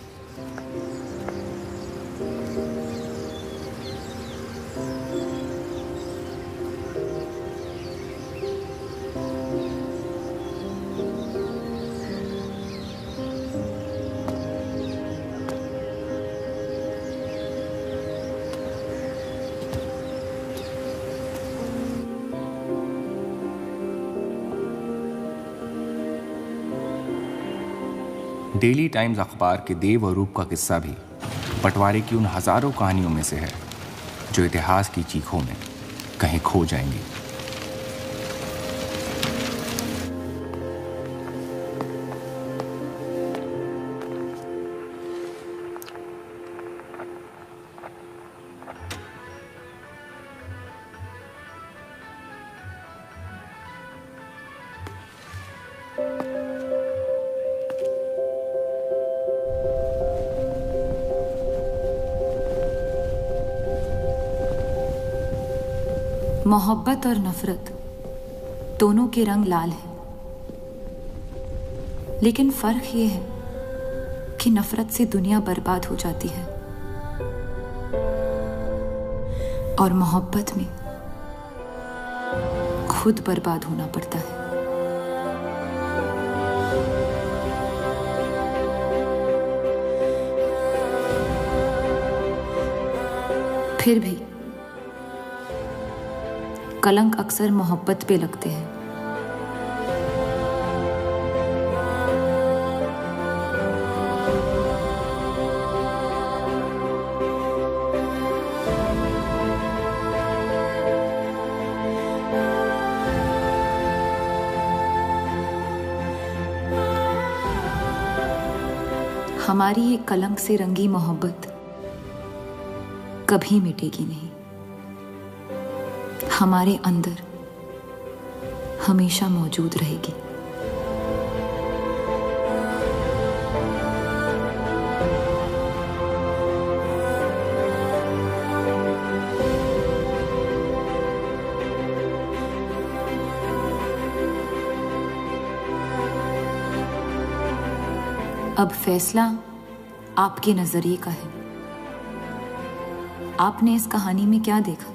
डेली टाइम्स अखबार के देव और रूप का किस्सा भी बंटवारे की उन हजारों कहानियों में से है जो इतिहास की चीखों में कहीं खो जाएंगी।
मोहब्बत और नफरत दोनों के रंग लाल हैं, लेकिन फर्क ये है कि नफरत से दुनिया बर्बाद हो जाती है और मोहब्बत में खुद बर्बाद होना पड़ता है। फिर भी कलंक अक्सर मोहब्बत पे लगते हैं। हमारी ये कलंक से रंगी मोहब्बत कभी मिटेगी नहीं, हमारे अंदर हमेशा मौजूद रहेगी। अब फैसला आपके नजरिए का है। आपने इस कहानी में क्या देखा?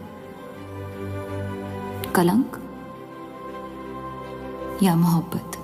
कलंक या मोहब्बत?